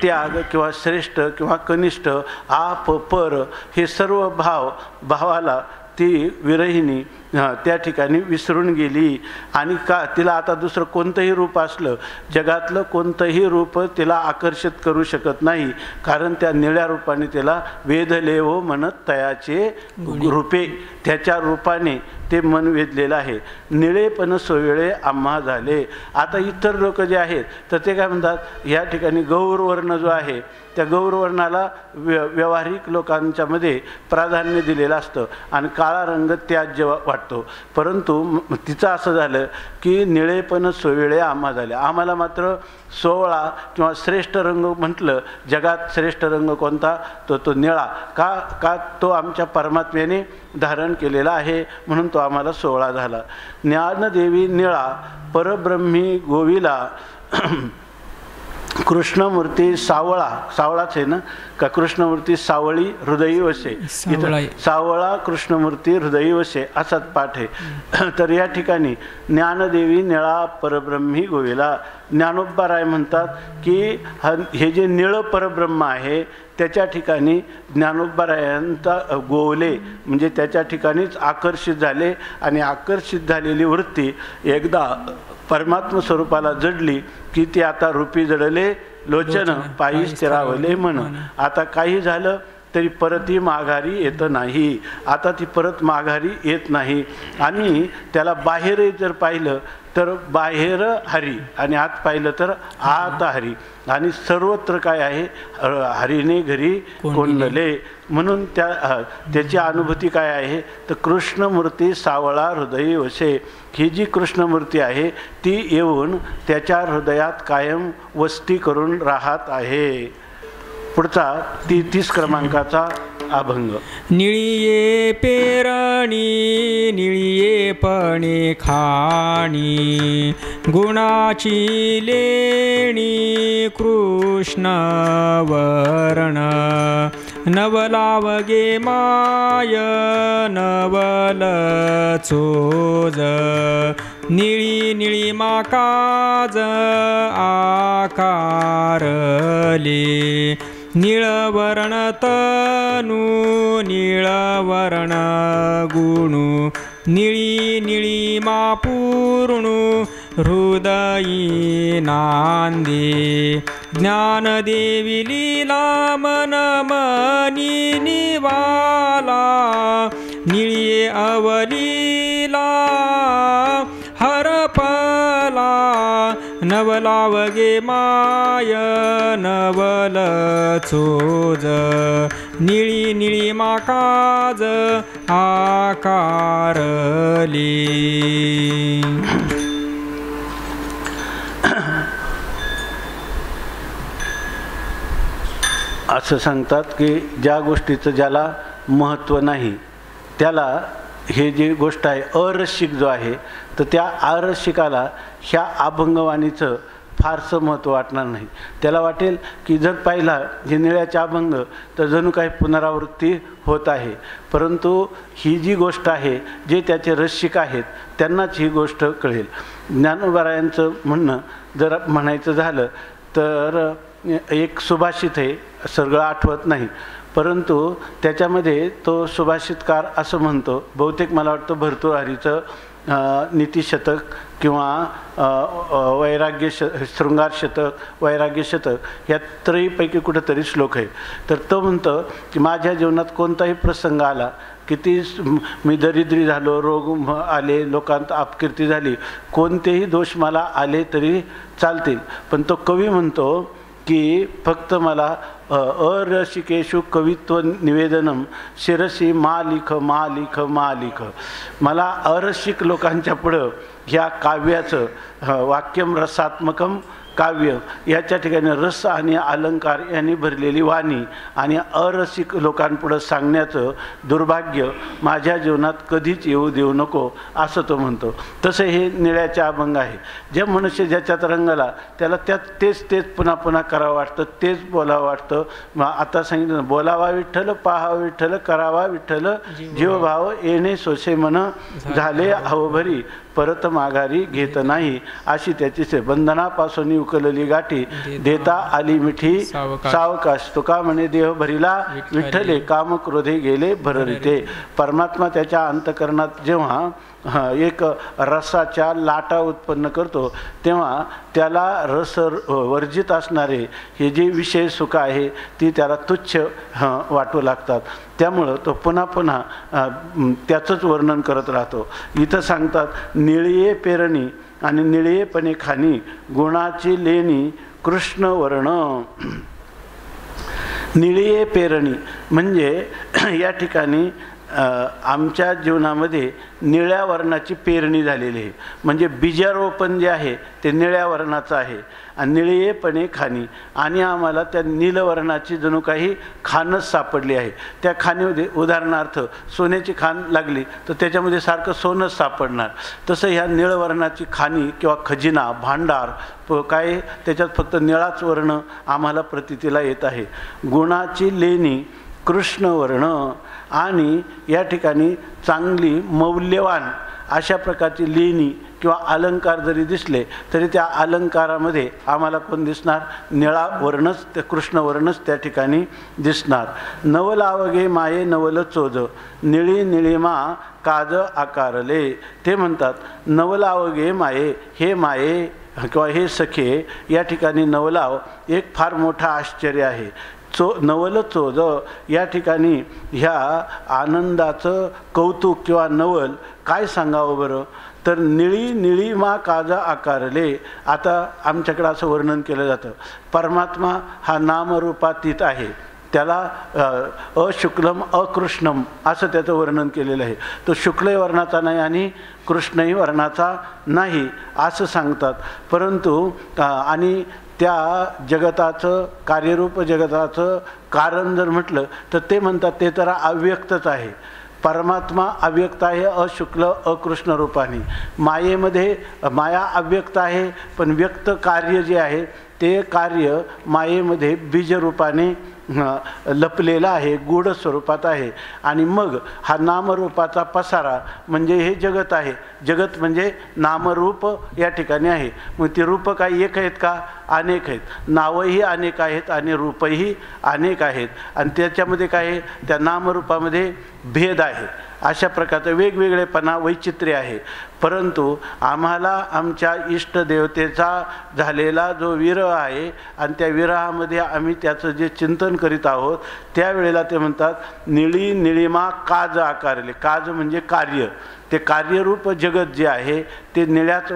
त्याग किंवा श्रेष्ठ किंवा कनिष्ठ आप पर हे सर्व भावाला ती विरहिणी त्या ठिकाणी विसरून गेली आणि का तिला आता दुसरं कोणतंही रूप असलं, जगातलं कोणतंही रूप तिला आकर्षित करू शकत नाही, कारण त्या निळ्या रूपाने तिला वेधले हो म्हणत तयाचे रूपे, त्याच्या रूपाने ते मन वेधलेलं आहे. निळेपण सोवेळे आम्हा झाले. आता इतर लोक जे आहेत तर ते काय म्हणतात, या ठिकाणी गौरवर्ण जो आहे त्या गौरवर्णाला व्यावहारिक लोकांच्या मध्ये प्राधान्य दिलेलं असतं आणि काळा रंग त्याज्य वाटतो. परंतु तिचं असं झालं की निळेपण सोवेळे आम्हा झाले. आम्हाला मात्र सोवळा किंवा श्रेष्ठ रंग म्हटलं, जगात श्रेष्ठ रंग कोणता, तो निळा. का तो आमच्या परमात्म्याने धारण केलेला आहे म्हणून तो आम्हाला सोवळा झाला. ज्ञानदेवी निळा परब्रह्मी गोविला कृष्णमूर्ती सावळा, सावळाच आहे ना का, कृष्णमूर्ती सावळी हृदयी वसे, इथं सावळा कृष्णमूर्ती हृदयी वसे असाच पाठ आहे. तर या ठिकाणी ज्ञानदेवी निळा परब्रह्मी गोविला. ज्ञानोबाराय म्हणतात की हे जे निळं परब्रह्म आहे त्याच्या ठिकाणी ज्ञानोबारायांचा गोवले म्हणजे त्याच्या ठिकाणीच आकर्षित झाले आणि आकर्षित झालेली वृत्ती एकदा परमात्म स्वरूपाला जडली की ती आता रूपी जडले लोचन पायी स्थिरावले म्हण. आता काही झालं तरी परत ही माघारी येत नाही. आता ती परत माघारी येत नाही आणि त्याला बाहेर जर पाहिलं तर बाहेर हरी आणि आत पाहिलं तर आत हरी आणि सर्वत्र काय आहे, हरीने घरी कोंडले. म्हणून त्याची अनुभूती काय आहे तर कृष्णमूर्ती सावळा हृदयी वसे. ही जी कृष्णमूर्ती आहे ती येऊन त्याच्या हृदयात कायम वस्ती करून राहत आहे. पुढचा 33 क्रमांकाचा अभंग. निळिये पेरणी निळिये पणे खाणी गुणाची लेणी कृष्ण वर्ण नवलावगे माय नवल चोज निळी निळी माकाज आकारले निळवर्ण तनू निळवर्ण गुणू निळी निळी मापूर्णू हृदयी नांदे ज्ञानदेवी लीला मन मनी निवाला निळी अवलीला हरपला नवलावगे माय नवल चोज निळी निळी माकाज आकारली. असं सांगतात की ज्या गोष्टीचं ज्याला महत्त्व नाही त्याला हे जी गोष्ट आहे अरसिक जो आहे तर त्या अरसिकाला ह्या अभंगवाणीचं फारसं महत्त्व वाटणार नाही. त्याला वाटेल की जर पाहिला जे निळ्याचा अभंग तर जणू काही पुनरावृत्ती होत आहे. परंतु ही जी गोष्ट आहे जे त्याचे रसिक आहेत त्यांनाच ही गोष्ट कळेल. ज्ञानोबारायांचं म्हणणं जर म्हणायचं झालं तर एक सुभाषित आहे, सगळं आठवत नाही परंतु त्याच्यामध्ये तो सुभाषितकार असं म्हणतो, बहुतेक मला वाटतं भर्तृहरीचं नीतिशतक किंवा वैराग्य शृंगार शतक वैराग्य शतक या त्रयीपैकी कुठंतरी श्लोक आहे. तर तो म्हणतो की माझ्या जीवनात कोणताही प्रसंग आला, किती मी दरिद्री झालो, रोग आले, लोकांत अपकीर्ती झाली, कोणतेही दोष मला आले तरी चालतील, पण तो कवी म्हणतो की फक्त मला अरसिकेशु कवित्व निवेदनम शिरसी मालिख मालिख मालिख. मला अरसिक लोकांच्या पुढं ह्या काव्याचं वाक्यम रसात्मकम काव्य याच्या ठिकाणी रस आणि अलंकार यांनी भरलेली वाणी आणि अरसिक लोकांपुढं सांगण्याचं दुर्भाग्य माझ्या जीवनात कधीच येऊ देऊ नको असं तो म्हणतो. तसं हे निळ्याचे अभंग आहे. जे मनुष्य ज्याच्यात रंगला त्याला तेच पुन्हा पुन्हा करावं वाटतं, तेच बोलावं वाटतं. आता सांगितलं बोलावा विठ्ठल, पाहावा विठ्ठल, करावा विठ्ठल, जीवभाव येणे सोसे मन झाले अवभरी परत माघारी घेत नाही अशी त्याची बंधनापासून उकलली गाठी देता आली मिठी सावकाश तुका म्हणे देह भरिला विठ्ठले काम क्रोधे गेले भररिते. परमात्मा त्याच्या अंतकरणात जेव्हा एक रसाच्या लाटा उत्पन्न करतो तेव्हा त्याला रस वर्जित असणारे हे जे विषय सुख आहे ती त्याला तुच्छ वाटू लागतात. त्यामुळं तो पुन्हा पुन्हा त्याचंच वर्णन करत राहतो. इथं सांगतात निळिये पेरणी आणि निळियेपणे खाणी गुणाची लेणी कृष्ण वर्ण. निळिये पेरणी म्हणजे या ठिकाणी आमच्या जीवनामध्ये निळ्या वर्णाची पेरणी झालेली आहे. म्हणजे बीजारोपण जे आहे ते निळ्या वर्णाचं आहे आणि निळियेपणे खाणी आणि आम्हाला त्या नीलवर्णाची जणू काही खाणच सापडली आहे. त्या खाणीमध्ये उदाहरणार्थ सोन्याची खाण लागली तर त्याच्यामध्ये सारखं सोनंच सापडणार. तसं ह्या निळवर्णाची खाणी किंवा खजिना भांडार काय त्याच्यात फक्त निळाच वर्ण आम्हाला प्रतीतीला येत आहे. गुणाची लेणी कृष्ण वर्ण आणि या ठिकाणी चांगली मौल्यवान अशा प्रकारची लेणी किंवा अलंकार जरी दिसले तरी त्या अलंकारामध्ये आम्हाला कोण दिसणार निळा वर्णच ते कृष्ण वर्णच त्या ठिकाणी दिसणार. नवलावगे माये नवल चोज निळी निळीमा काज आकारले. ते म्हणतात नवलावगे माये हे माये किंवा हे सखे या ठिकाणी नवलाव एक फार मोठा आश्चर्य आहे. नवल चोज या ठिकाणी ह्या आनंदाचं कौतुक किंवा नवल काय सांगावं बरं तर निळी निळीमा काजा आकारले. आता आमच्याकडं असं वर्णन केलं जातं परमात्मा हा नामरूपातीत आहे. त्याला अशुक्लम अकृष्णम असं त्याचं वर्णन केलेलं आहे. तो शुक्लही वर्णाचा नाही आणि कृष्णही वर्णाचा नाही असं सांगतात. परंतु आणि त्या जगताचं कार्यरूप जगताचं कारण जर म्हटलं तर ते म्हणतात ते तर अव्यक्तच आहे. परमात्मा अव्यक्त आहे अशुक्ल अकृष्ण रूपाने. मायेमध्ये माया अव्यक्त आहे पण व्यक्त कार्य जे आहे ते कार्य मायेमध्ये बीजरूपाने लपलेला आहे गूढ स्वरूपात आहे. आणि मग हा नामरूपाचा पसारा म्हणजे हे जगत आहे. जगत म्हणजे नामरूप या ठिकाणी आहे. मग ती रूप काही एक आहेत का अनेक आहेत. नावही अनेक आहेत आणि रूपही अनेक आहेत आणि त्याच्यामध्ये काय आहे त्या नामरूपामध्ये भेद आहे. अशा प्रकारचं वेगवेगळेपणा वैचित्र्य आहे. परंतु आम्हाला आमच्या इष्टदेवतेचा झालेला जो विरह आहे आणि त्या विरहामध्ये आम्ही त्याचं जे चिंतन करीत आहोत त्यावेळेला ते म्हणतात निळी निळीमा काज आकारले. काज म्हणजे कार्य. ते कार्यरूप जगत जे आहे ते निळ्याच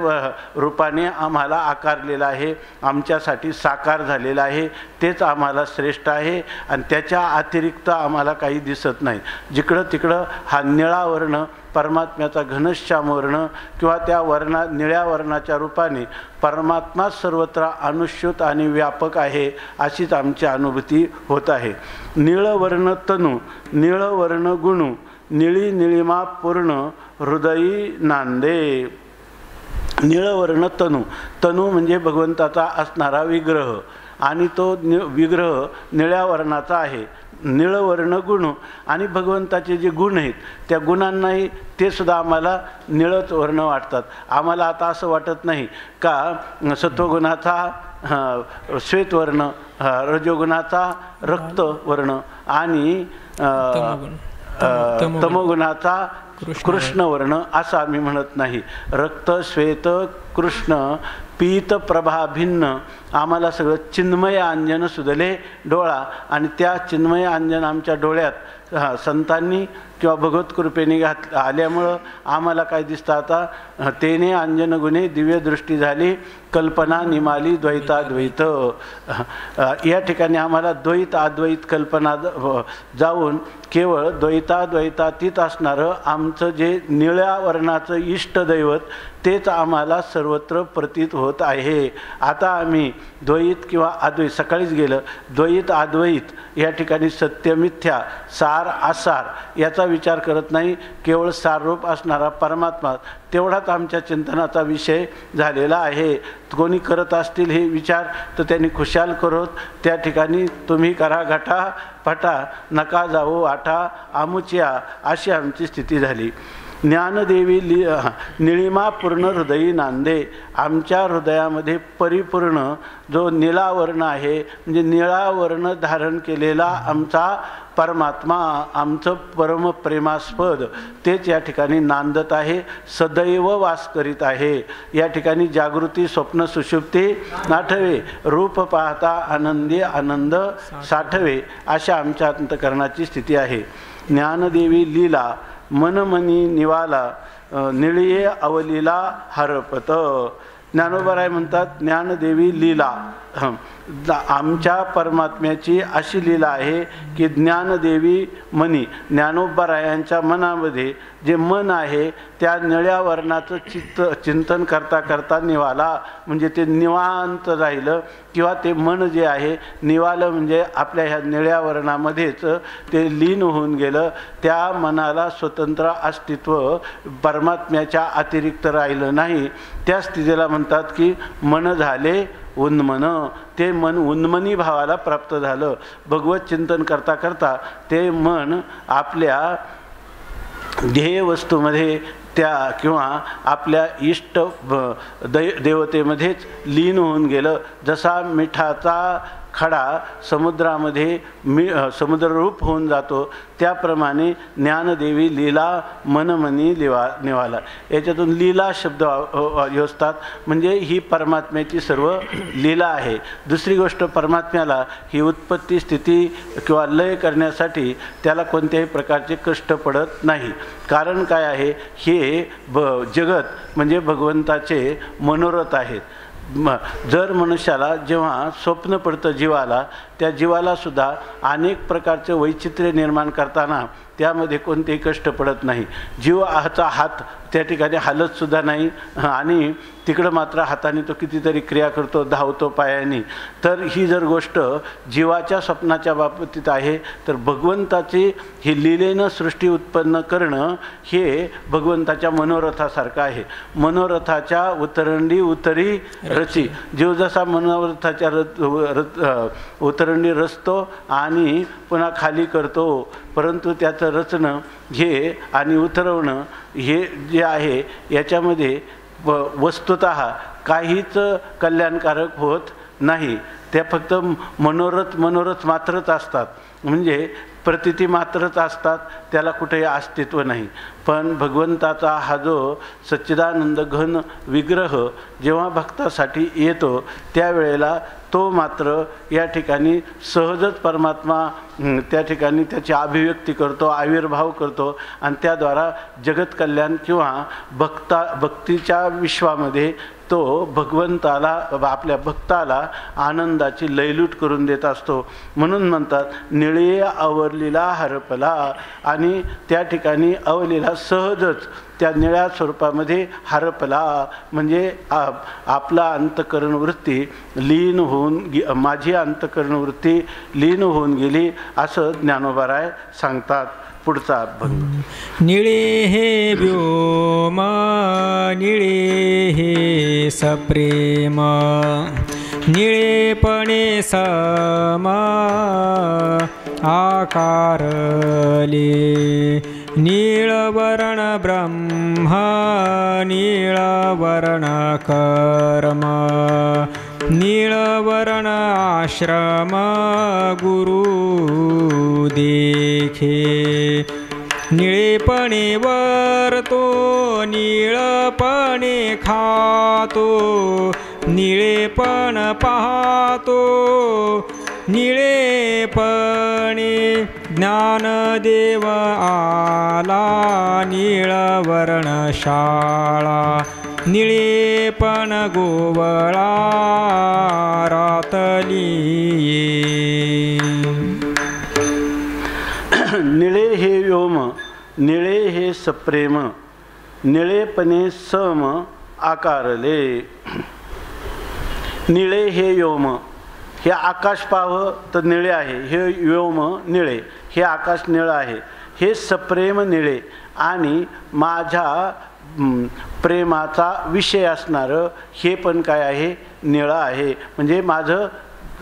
रूपाने आम्हाला आकारलेलं आहे आमच्यासाठी साकार झालेलं आहे. तेच आम्हाला श्रेष्ठ आहे आणि त्याच्या अतिरिक्त आम्हाला काही दिसत नाही. जिकडं तिकडं हा निळा वर्ण परमात्म्याचा घनश्याम वर्ण किंवा त्या निळ्या वर्णाच्या रूपाने परमात्मा सर्वत्र अनुश्युत आणि व्यापक आहे अशीच आमची अनुभूती होत आहे. निळवर्ण तनू निळवर्ण गुणू निळी निळीमा पूर्ण हृदयी नांदे. निळवर्ण तनू तनू म्हणजे भगवंताचा असणारा विग्रह आणि तो विग्रह निळ्या वर्णाचा आहे. निळवर्ण गुण आणि भगवंताचे जे गुण आहेत त्या गुणांनाही ते सुद्धा आम्हाला निळच वर्ण वाटतात. आम्हाला आता असं वाटत नाही का सत्वगुणाचा श्वेतवर्ण रजोगुणाचा रक्तवर्ण आणि तमोगुणाचा कृष्णवर्ण असं आम्ही म्हणत नाही. रक्त श्वेत कृष्ण पीत प्रभा भिन्न आम्हाला सगळं चिन्मय अंजन सुधले डोळा आणि त्या चिन्मय अंजन आमच्या डोळ्यात संतांनी किंवा भगवत कृपेने आल्यामुळं आम्हाला काय दिसतं आता तेने अंजन गुणे दिव्य दृष्टी झाली कल्पना निमाली द्वैताद्वैत. या ठिकाणी आम्हाला द्वैत अद्वैत कल्पना जाऊन केवळ द्वैताद्वैतातीत असणारं आमचं जे निळ्या वर्णाचं इष्टदैवत तेच आम्हाला सर्वत्र प्रतीत होत आहे. आता आम्ही द्वैत किंवा अद्वैत सकाळीच गेलं द्वैत अद्वैत या ठिकाणी सत्य मिथ्या सार आसार याचा विचार करत नाही. केवळ साररूप असणारा परमात्मा तेवढाच आमच्या चिंतनाचा विषय झालेला आहे. कोणी करत असतील हे विचार तर त्यांनी खुशाल करत त्या ठिकाणी तुम्ही करा घटा पटा नका जाऊ आठा आमुच्या अशी आमची स्थिती झाली. ज्ञानदेवी निळिमा पूर्ण हृदयी नांदे. आमच्या हृदयामध्ये परिपूर्ण जो निळा वर्ण आहे, म्हणजे निळा वर्ण धारण केलेला आमचा परमात्मा, आमचं परमप्रेमास्पद तेच या ठिकाणी नांदत आहे, सदैव वास करीत आहे. या ठिकाणी जागृती स्वप्न सुषुप्ती नाठवे, रूप पाहता आनंदी आनंद साठवे, अशा आमच्या अंतकरणाची स्थिती आहे. ज्ञानदेवी लीला मनमनी निवाला, निळिये अवलीला हरपत. ज्ञानोबराय म्हणतात ज्ञानदेवी लीला, आमच्या परमात्म्याची अशी लीला आहे की ज्ञानदेवी मनी, ज्ञानोबरायांच्या मनामध्ये जे मन आहे त्या निळ्या वर्णाचं चिंतन करता करता निवाला, म्हणजे ते निवांत राहिलं, किंवा ते मन जे आहे निवालं म्हणजे आपल्या ह्या निळ्या वर्णामध्येच ते लीन होऊन गेलं. त्या मनाला स्वतंत्र अस्तित्व परमात्म्याच्या अतिरिक्त राहिलं नाही. त्या स्थितीला म्हणतात की मन झाले उन्मन. ते मन उन्मनी भावाला प्राप्त झालं. भगवत चिंतन करता करता ते मन आपल्या ध्येय वस्तूमध्ये त्या किंवा आपल्या इष्ट देवतेमध्येच लीन होऊन गेलं. जसा मिठाचा खडा समुद्रामध्ये समुद्ररूप होऊन जातो, त्याप्रमाणे ज्ञानदेवी लीला मनमनी निवाला. याच्यातून लीला शब्द योजतात, म्हणजे ही परमात्म्याची सर्व लीला आहे. दुसरी गोष्ट, परमात्म्याला ही उत्पत्ती स्थिती किंवा लय करण्यासाठी त्याला कोणत्याही प्रकारचे कष्ट पडत नाही. कारण काय आहे, हे जगत म्हणजे भगवंताचे मनोरथ आहेत. जर मनुष्याला जेव्हा स्वप्न पडतं जीवाला, त्या जीवालासुद्धा अनेक प्रकारचे वैचित्र्य निर्माण करताना त्यामध्ये कोणतेही कष्ट पडत नाही. जीवाचा हात त्या ठिकाणी हालतसुद्धा नाही, आणि तिकडं मात्र हाताने तो कितीतरी क्रिया करतो, धावतो पायाने. तर ही जर गोष्ट जीवाच्या स्वप्नाच्या बाबतीत आहे, तर भगवंताची ही लीलेनं सृष्टी उत्पन्न करणं हे भगवंताच्या मनोरथासारखं आहे. मनोरथाच्या उतरंडी उतरी रची, जीव जसा मनोरथाच्या उतरंडी रचतो आणि पुन्हा खाली करतो, परंतु त्याचं रचणं हे आणि उतरवणं हे जे आहे याच्यामध्ये वस्तुतः काहीच कल्याणकारक होत नाही. त्या फक्त मनोरथ मात्रच असतात, म्हणजे प्रतीती मात्रच असतात, त्याला कुठेही अस्तित्व नाही. पण भगवंताचा हा जो सच्चिदानंद घन विग्रह जेव्हा भक्तासाठी येतो, त्यावेळेला तो मात्र या ठिकाणी सहजच परमात्मा त्या ठिकाणी त्याची अभिव्यक्ती करतो, आविर्भाव करतो, आणि त्याद्वारा जगत कल्याण किंवा भक्तीच्या विश्वामध्ये तो भगवंताला, आपल्या भक्ताला आनंदाची लयलूट करून देत असतो. म्हणून म्हणतात निळे अवलीला हरपला, आणि त्या ठिकाणी अवलीला सहजच त्या निळ्या स्वरूपामध्ये हरपला, म्हणजे आपला अंतकरण वृत्ती लीन होऊन, माझी अंतकरण वृत्ती लीन होऊन गेली, असं ज्ञानोबाराय सांगतात. पुढचा अभंग. निळे हे व्योम निळे हे सप्रेम, निळेपणे सम आकारले, नीळवर्ण ब्रह्म नीळवर्ण कर्म, नीळवर्ण आश्रम गुरु देखे, निळेपणे वरतो निळपणे खातो, निळेपण पाहतो निळेपणे, ज्ञानदेव आला निळवर्ण शाळा, निळेपण गोवळा रातली. निळे हे व्योम निळे हे सप्रेम, निळेपणे सम आकारले. निळे हे व्योम, हे आकाश पाहावं तर निळे आहे, हे व्योम निळे, हे आकाश निळं आहे. हे सप्रेम निळे, आणि माझ्या प्रेमाचा विषय असणारं हे पण काय आहे, निळं आहे. म्हणजे माझं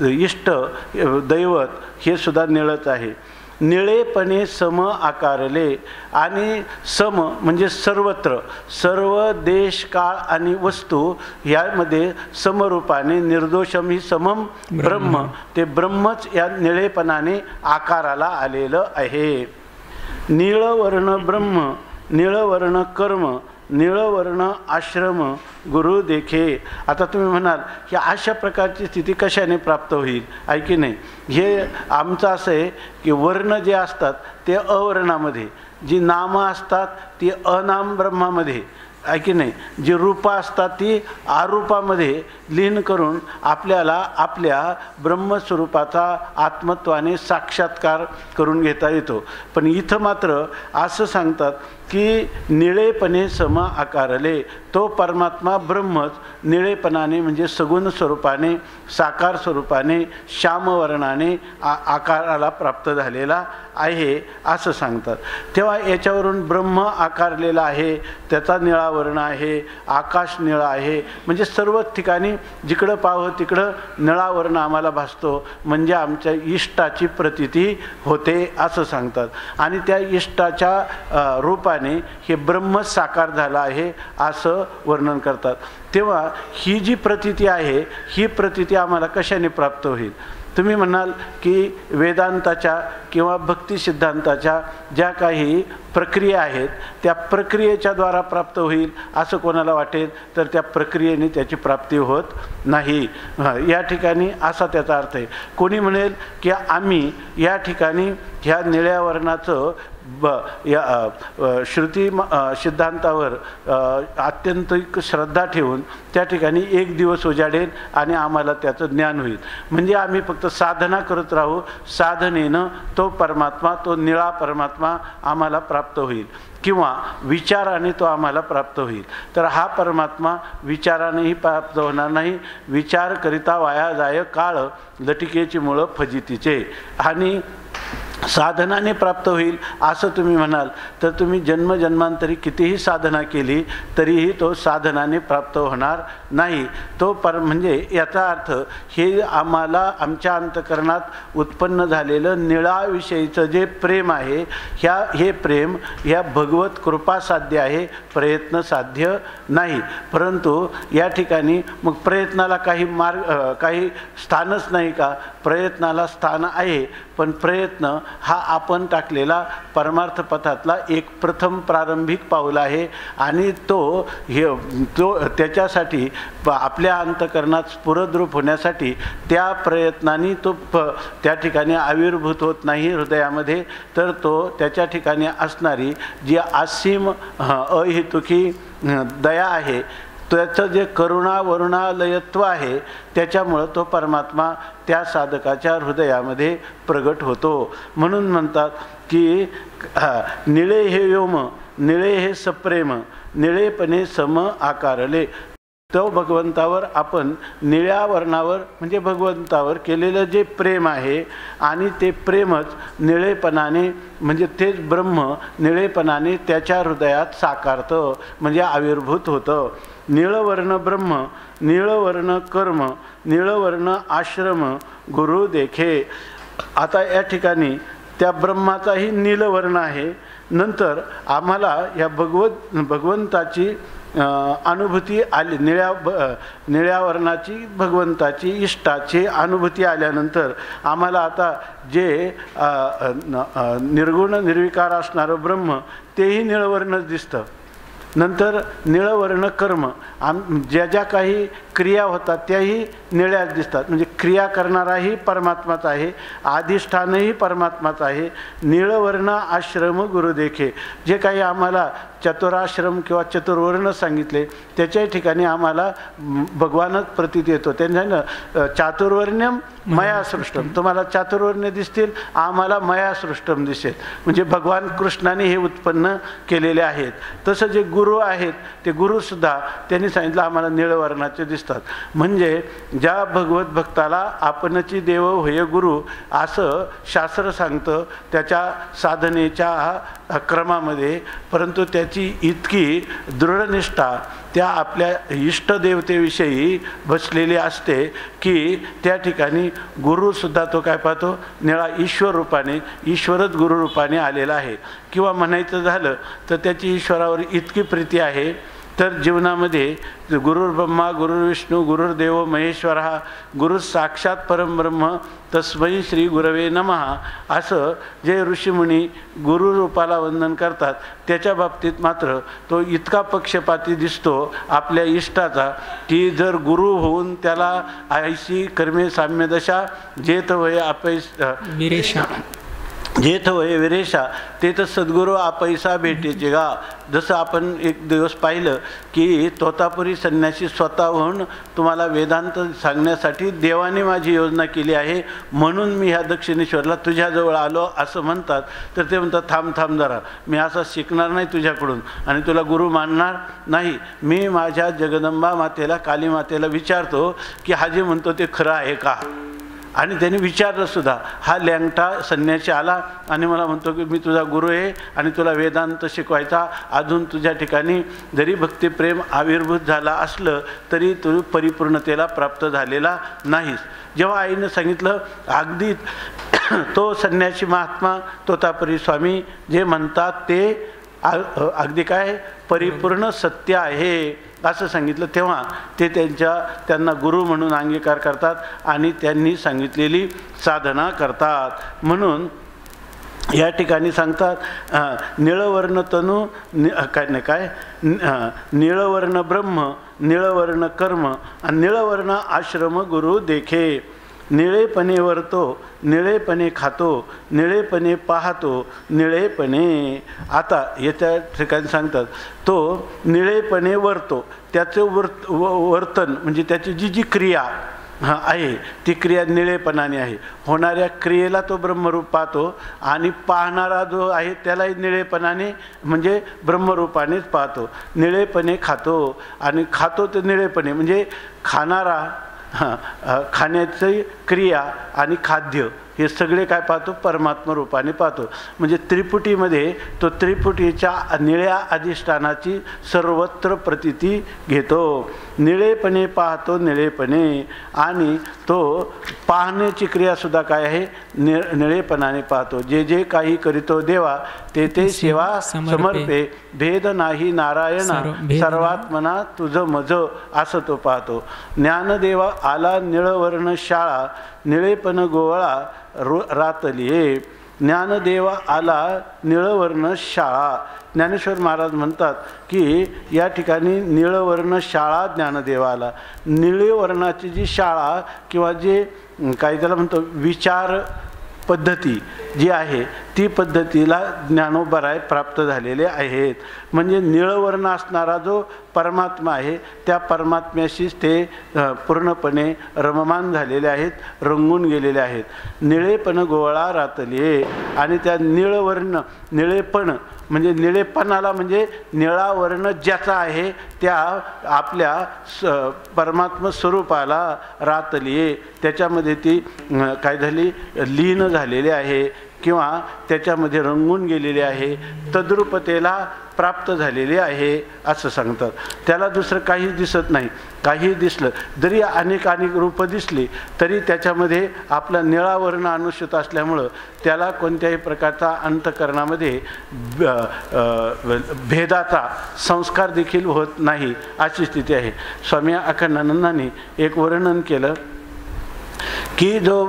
इष्ट दैवत हे सुद्धा निळंच आहे. निळेपणे सम आकारले. आणि सम म्हणजे सर्वत्र, सर्व देश काळ आणि वस्तू यामध्ये समरूपाने निर्दोषम ही समम ब्रह्म, ते ब्रह्मच या निळेपणाने आकाराला आलेलं आहे. नीळवर्ण ब्रह्म, नीळवर्ण कर्म, नीळवर्ण आश्रम गुरु देखे. आता तुम्ही म्हणाल की अशा प्रकारची स्थिती कशाने प्राप्त होईल, आहे की नाही. हे आमचं असं आहे की वर्ण जे असतात ते अवर्णामध्ये, जी नामं असतात ती अनाम ब्रह्मामध्ये, आहे की नाही. जी रूपं असतात ती आरूपामध्ये लीन करून आपल्याला आपल्या ब्रह्मस्वरूपाचा आत्मत्वाने साक्षात्कार करून घेता येतो. पण इथं मात्र असं सांगतात की निळेपणे सम आकारले, तो परमात्मा ब्रह्मच निळेपणाने म्हणजे सगुण स्वरूपाने, साकार स्वरूपाने, श्यामवर्णाने आकाराला प्राप्त झालेला आहे असं सांगतात. तेव्हा याच्यावरून ब्रह्म आकारलेला आहे, त्याचा निळा वर्ण आहे, आकाश निळा आहे, म्हणजे सर्व ठिकाणी जिकडं पाहावं तिकडं निळा वर्ण आम्हाला भासतो, म्हणजे आमच्या इष्टाची प्रतीती होते असं सांगतात. आणि त्या इष्टाच्या रूपाने हे ब्रह्म साकार झाला आहे असं वर्णन करतात. तेव्हा ही जी प्रतीती आहे ही प्रतीती आम्हाला कशाने प्राप्त होईल. तुम्ही म्हणाल की वेदांताच्या किंवा भक्ती सिद्धांताच्या ज्या काही प्रक्रिया आहेत त्या प्रक्रियेच्या द्वारा प्राप्त होईल असं कोणाला वाटेल तर त्या प्रक्रियेने त्याची प्राप्ती होत नाही. या ठिकाणी असा त्याचा अर्थ आहे. कोणी म्हणेल की आम्ही या ठिकाणी ह्या निळ्या वर्णाचं श्रुती सिद्धांतावर अत्यंतिक श्रद्धा ठेवून त्या ठिकाणी एक दिवस उजाडेल आणि आम्हाला त्याचं ज्ञान होईल, म्हणजे आम्ही फक्त साधना करत राहू, साधनेनं तो परमात्मा, तो निळा परमात्मा आम्हाला प्राप्त होईल, किंवा विचाराने तो आम्हाला प्राप्त होईल. तर हा परमात्मा विचारानेही प्राप्त होणार नाही. विचार करिता वाया जाय काळ, लटिकेची मुळं फजितीचे. आणि साधनाने प्राप्त होईल असं तुम्ही म्हणाल तर तुम्ही जन्मजन्मांतरी कितीही साधना केली तरीही तो साधनाने प्राप्त होणार नाही. तो म्हणजे याचा अर्थ हे आम्हाला आमच्या अंतःकरणात उत्पन्न झालेलं निळाविषयीचं जे प्रेम आहे, हे प्रेम ह्या भगवत कृपा साध्य आहे, प्रयत्न साध्य नाही. परंतु या ठिकाणी मग प्रयत्नाला काही स्थानच नाही का. प्रयत्नाला स्थान आहे, पण प्रयत्न हा आपण टाकलेला परमार्थ पथातला एक प्रथम प्रारंभिक पाऊल आहे. आणि तो त्याच्यासाठी आपल्या अंतःकरणात स्फुरद्रूप होण्यासाठी त्या प्रयत्नांनी तो त्या ठिकाणी आविर्भूत होत नाही हृदयामध्ये, तर तो त्याच्या ठिकाणी असणारी जी असीम अहेतुकी दया आहे, त्याचं जे करुणा वरुणालयत्व आहे, त्याच्यामुळं तो परमात्मा त्या साधकाच्या हृदयामध्ये प्रगट होतो. म्हणून म्हणतात की निळे हे व्योम, निळे हे सप्रेम, निळेपणे सम आकारले. तो भगवंतावर आपण निळ्या वर्णावर म्हणजे भगवंतावर केलेलं जे प्रेम आहे आणि ते प्रेमच निळेपणाने म्हणजे तेच ब्रह्म निळेपणाने त्याच्या हृदयात साकारतं, म्हणजे आविर्भूत होतं. नीळवर्ण ब्रह्म, नीळवर्ण कर्म, नीळवर्ण आश्रम गुरु देखे. आता या ठिकाणी त्या ब्रह्माचाही नीलवर्ण आहे. नंतर आम्हाला या भगवंताची अनुभूती आली, निळ्या वर्णाची भगवंताची इष्टाची अनुभूती आल्यानंतर आम्हाला आता जे निर्गुण निर्विकार असणारं ब्रह्म तेही निळवर्णच दिसतं. नंतर निळवर्ण कर्म, ज्या ज्या काही क्रिया होतात त्याही निळ्याच दिसतात, म्हणजे क्रिया करणाराही परमात्माच आहे, अधिष्ठानही परमात्माच आहे. निळवर्ण आश्रम गुरुदेखे, जे काही आम्हाला चतुराश्रम किंवा चतुर्वर्ण सांगितले त्याच्या ठिकाणी आम्हाला भगवानच प्रतीत येतो. त्यांच्यानं चातुर्वर्ण्यम मया सृष्टम, तुम्हाला चातुर्वर्ण्य दिसतील, आम्हाला मया सृष्टम दिसेल, म्हणजे भगवान कृष्णाने हे उत्पन्न केलेले आहेत. तसं जे गुरु आहेत ते गुरुसुद्धा त्यांनी सांगितलं आम्हाला निळवर्णाचे दिसतात. असतात. म्हणजे ज्या भगवत भक्ताला आपणची देव होय गुरु असं शास्त्र सांगतं त्याच्या साधनेच्या क्रमामध्ये, परंतु त्याची इतकी दृढनिष्ठा त्या आपल्या इष्टदेवतेविषयी बसलेली असते की त्या ठिकाणी गुरुसुद्धा तो काय पाहतो, निळा ईश्वर रूपाने, ईश्वरच गुरुरूपाने आलेला आहे. किंवा म्हणायचं झालं तर त्याची ईश्वरावर इतकी प्रीती आहे तर जीवनामध्ये गुरुर्ब्रह्मा गुरुर्विष्णू गुरुर्देव महेश्वर हा गुरु साक्षात परमब्रह्म तस्मै श्री गुरवे नमः असं जे ऋषीमुनी गुरुरूपाला वंदन करतात त्याच्या बाबतीत मात्र तो इतका पक्षपाती दिसतो आपल्या इष्टाचा की जर गुरु होऊन त्याला आयशी कर्मे साम्यदशा जेत वय अपैस विरेशा जेथ वय विरेशा ते तर सद्गुरू आपैसा भेटेचे गा. जसं आपण एक दिवस पाहिलं की तोतापुरी संन्यासी स्वतःहून तुम्हाला वेदांत सांगण्यासाठी देवाने माझी योजना केली आहे म्हणून मी ह्या दक्षिणेश्वरला तुझ्याजवळ आलो असं म्हणतात. तर ते म्हणतात थांब थांब जरा, मी असं शिकणार नाही तुझ्याकडून आणि तुला गुरु मानणार नाही. मी माझ्या जगदंबा मातेला काली मातेला विचारतो की हा जे म्हणतो ते खरं आहे का. आणि त्याने विचारलं सुद्धा. हा लँगटा संन्यासी आला आणि मला म्हणतो की मी तुझा गुरु आहे आणि तुला वेदांत शिकवायचा, अजून तुझ्या ठिकाणी जरी भक्तिप्रेम आविर्भूत झाला असलं तरी तू परिपूर्णतेला प्राप्त झालेला नाहीस. जेव्हा आईनं सांगितलं अगदी तो संन्यासी महात्मा तोतापुरी स्वामी जे म्हणतात ते अगदी काय परिपूर्ण सत्य आहे असं सांगितलं, तेव्हा ते त्यांना गुरु म्हणून अंगीकार करतात आणि त्यांनी सांगितलेली साधना करतात. म्हणून या ठिकाणी सांगतात निळवर्ण तनू निळवर्ण ब्रह्म निळवर्ण कर्म आणि निळवर्ण आश्रम गुरु देखे. निळेपणे वरतो निळेपणे खातो निळेपणे पाहतो निळेपणे. आता याच्या ठिकाणी सांगतात तो निळेपणे वरतो, त्याचं वर्तन म्हणजे त्याची जी क्रिया आहे ती क्रिया निळेपणाने आहे. होणाऱ्या क्रियेला तो ब्रह्मरूप पाहतो आणि पाहणारा जो आहे त्यालाही निळेपणाने म्हणजे ब्रह्मरूपानेच पाहतो. निळेपणे खातो आणि खातो ते निळेपणे म्हणजे खाणारा खाण्याची क्रिया आणि खाद्य हे सगळे काय पाहतो परमात्मा रूपाने पाहतो. म्हणजे त्रिपुटीमध्ये तो त्रिपुटीच्या निळ्या अधिष्ठानाची सर्वत्र प्रतीती घेतो. निळेपणे पाहतो निळेपणे आणि तो पाहण्याची क्रियासुद्धा काय आहे निळेपणाने पाहतो. जे जे काही करीतो देवा ते ते सेवा समर्पे भेद नाही नारायणा सर्वात्मना तुझं मज असं तो पाहतो. ज्ञानदेवा आला निळवर्ण शाळा निळेपण गोवळा रातलिये. ज्ञानदेवा आला निळवर्ण शाळा. ज्ञानेश्वर महाराज म्हणतात की या ठिकाणी निळवर्ण शाळा ज्ञानदेवा आला. निळे वर्णाची जी शाळा किंवा जे काही त्याला म्हणतो विचार पद्धती जी आहे ती पद्धतीला ज्ञानोबराय प्राप्त झालेले आहेत. म्हणजे निळवर्ण असणारा जो परमात्मा आहे त्या परमात्म्याशीच ते पूर्णपणे रममान झालेले आहेत, रंगून गेलेले आहेत. निळेपण गोवळा रातले आणि त्या निळवर्ण निळेपण म्हणजे निळेपणाला म्हणजे निळा वर्ण ज्याचा आहे त्या आपल्या परमात्मा स्वरूपाला रातलिये त्याच्यामध्ये ती काय झाली लीन झालेली आहे किंवा त्याच्यामध्ये रंगून गेलेली आहे, तद्रूपतेला प्राप्त झालेले आहे असं सांगतात. त्याला दुसरं काही दिसत नाही. काही दिसलं जरी अनेक रूपं दिसली तरी त्याच्यामध्ये आपला निळा वर्ण अनुसूत असल्यामुळं त्याला कोणत्याही प्रकारचा अंतःकरणामध्ये भेदाचा संस्कार देखील होत नाही अशी स्थिती आहे. स्वामी अखंडानंदांनी एक वर्णन केलं की जो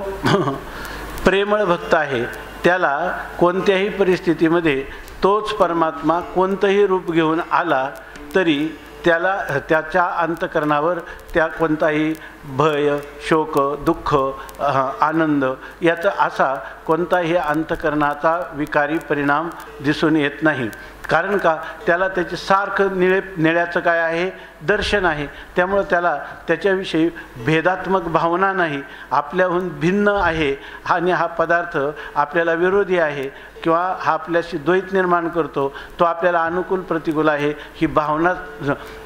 प्रेमळ भक्त आहे त्याला कोणत्याही परिस्थितीमध्ये तोच परमात्मा कोणतंही रूप घेऊन आला तरी त्याला त्याच्या अंतःकरणावर त्या कोणताही भय शोक दुःख आनंद याचा असा कोणताही अंतःकरणाचा विकारी परिणाम दिसून येत नाही. कारण का त्याला त्याचे सारखं निळ्याचं काय आहे दर्शन आहे, त्यामुळं त्याला त्याच्याविषयी भेदात्मक भावना नाही, आपल्याहून भिन्न आहे आणि हा पदार्थ आपल्याला विरोधी आहे किंवा हा आपल्याशी द्वैत निर्माण करतो, तो आपल्याला अनुकूल प्रतिकूल आहे, ही भावना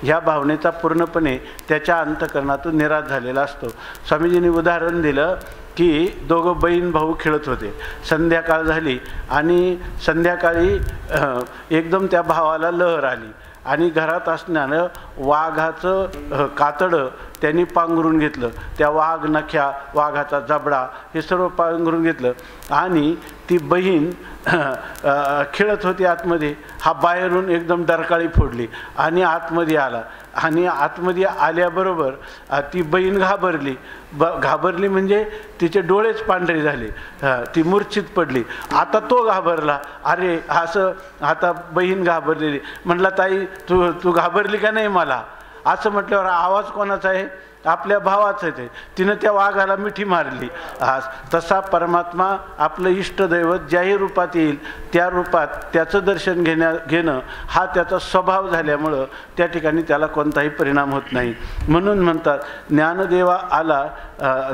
ह्या भावनेचा पूर्णपणे त्याच्या अंतःकरणातून निराश झालेला असतो. स्वामीजींनी उदाहरण दिलं की दोघं बहीण भाऊ खेळत होते, संध्याकाळ झाली आणि संध्याकाळी एकदम त्या भावाला लहर आली आणि घरात असणारं वाघाचं कातडं त्यांनी पांघरून घेतलं, त्या वाघ नख्या वाघाचा जबडा हे सर्व पांघरून घेतलं आणि ती बहीण खेळत होती आतमध्ये, हा बाहेरून एकदम डरकाळी फोडली आणि आतमध्ये आला आणि आतमध्ये आल्याबरोबर ती बहीण घाबरली म्हणजे तिचे डोळेच पांढरे झाले, ती मूर्छित पडली. आता तो घाबरला, अरे असं आता बहीण घाबरलेली, म्हटला ताई तू घाबरली का नाही मला, असं म्हटल्यावर आवाज कोणाचा आहे, आपल्या भावाचं आहे, तिनं त्या वाघाला मिठी मारली. तसा परमात्मा आपलं इष्टदैवत ज्याही रूपात येईल त्या रूपात त्याचं दर्शन घेणं हा त्याचा स्वभाव झाल्यामुळं त्या ठिकाणी त्याला कोणताही परिणाम होत नाही. म्हणून म्हणतात ज्ञानदेवा आला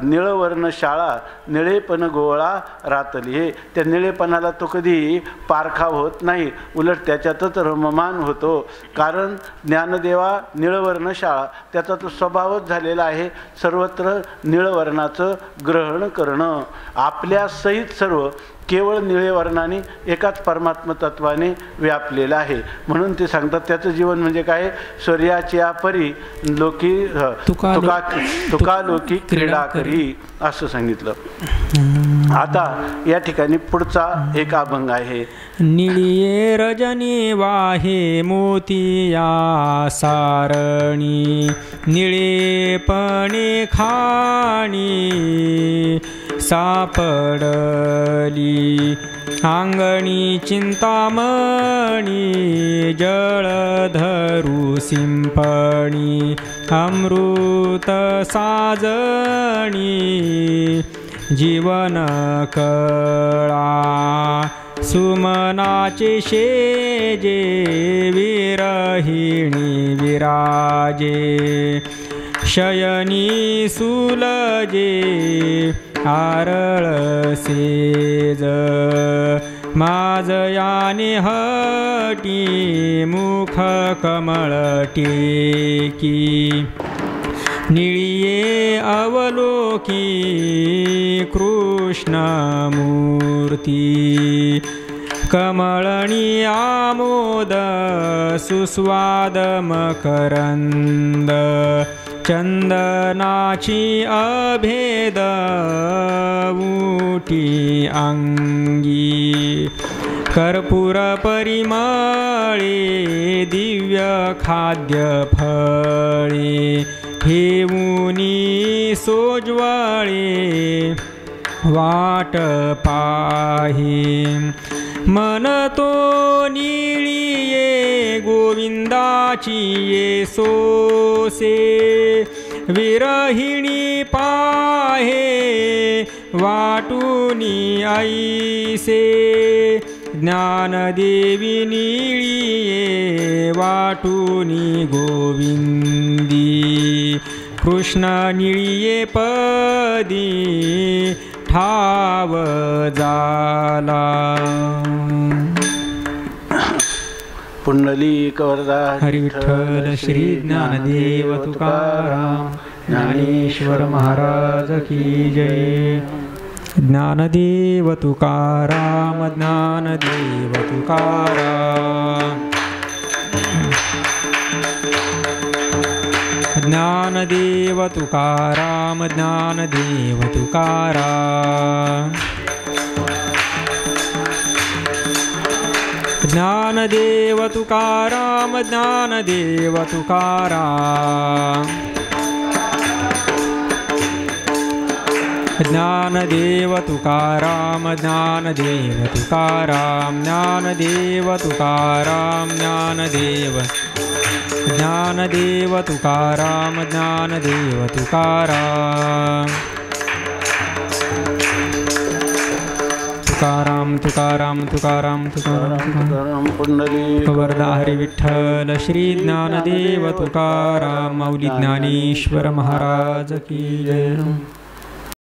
निळवर्ण शाळा निळेपण गोळा रातली. हे त्या निळेपणाला तो कधी पारखा होत नाही, उलट त्याच्यातच रममान होतो. कारण ज्ञानदेवा निळवर्ण शाळा त्याचा तो स्वभावच झालेला आहे, सर्वत्र निळवर्णाचं ग्रहण करणं. आपल्या सहित सर्व केवळ निळे वर्णाने एकाच परमात्म तत्वाने व्यापलेलं आहे. म्हणून ते सांगतात त्याचं जीवन म्हणजे काय, सूर्याच्या परी लोकी तुका लोकी क्रीडा करी असं सांगितलं. आता या ठिकाणी पुढचा एक अभंग आहे. निळिये रजनी वाहे मोतिया सारणी निळेपणे खाणी सापडली अंगणी चिंतामणी जळधरू सिंपणी अमृत साजणी जीवन कळा सुमनाचे शेजे विरहिणी विराजे शयनी सुलजे आरळ सेज माझयाने हटी मुख कमळ टेकी निळिये अवलोकी कृष्णमूर्ती कमळणी आमोद सुस्वाद मकरंद चंदनाची अभेद ऊटी अंगी कर्पूर परिमळे दिव्य खाद्य फळे हेऊनी सोज्वळे वाट पाही मन तो निळिये गोविंदाची ये सोसे विरहिणी पाहे वाटूनी ऐसे ज्ञानदेवी निळिये वाटूनी गोविंदी कृष्ण निळिये पदी ठाव झाला. पुंडलिक वरदा हरी विठ्ठल श्री ज्ञानदेव तुकाराम ज्ञानेश्वर महाराज की जय. ज्ञानदेव तुकाराम ज्ञानदेव तुकाराम ज्ञानदेव तुकाराम ज्ञानदेव तुकाराम ज्ञानदेव तुकाराम ज्ञानदेव तुकाराम ज्ञानदेव तुकाराम ज्ञानदेव तुकाराम ज्ञानदेव तुकाराम ज्ञानदेव ज्ञानदेव तुकाराम ज्ञानदेव तुकाराम तुकाराम तुकाराम तुकाराम तुकाराम तुकाराम पुंडलिक वरदा हरी विठ्ठल श्री ज्ञानदेव तुकाराम माऊली ज्ञानेश्वर महाराज की जय.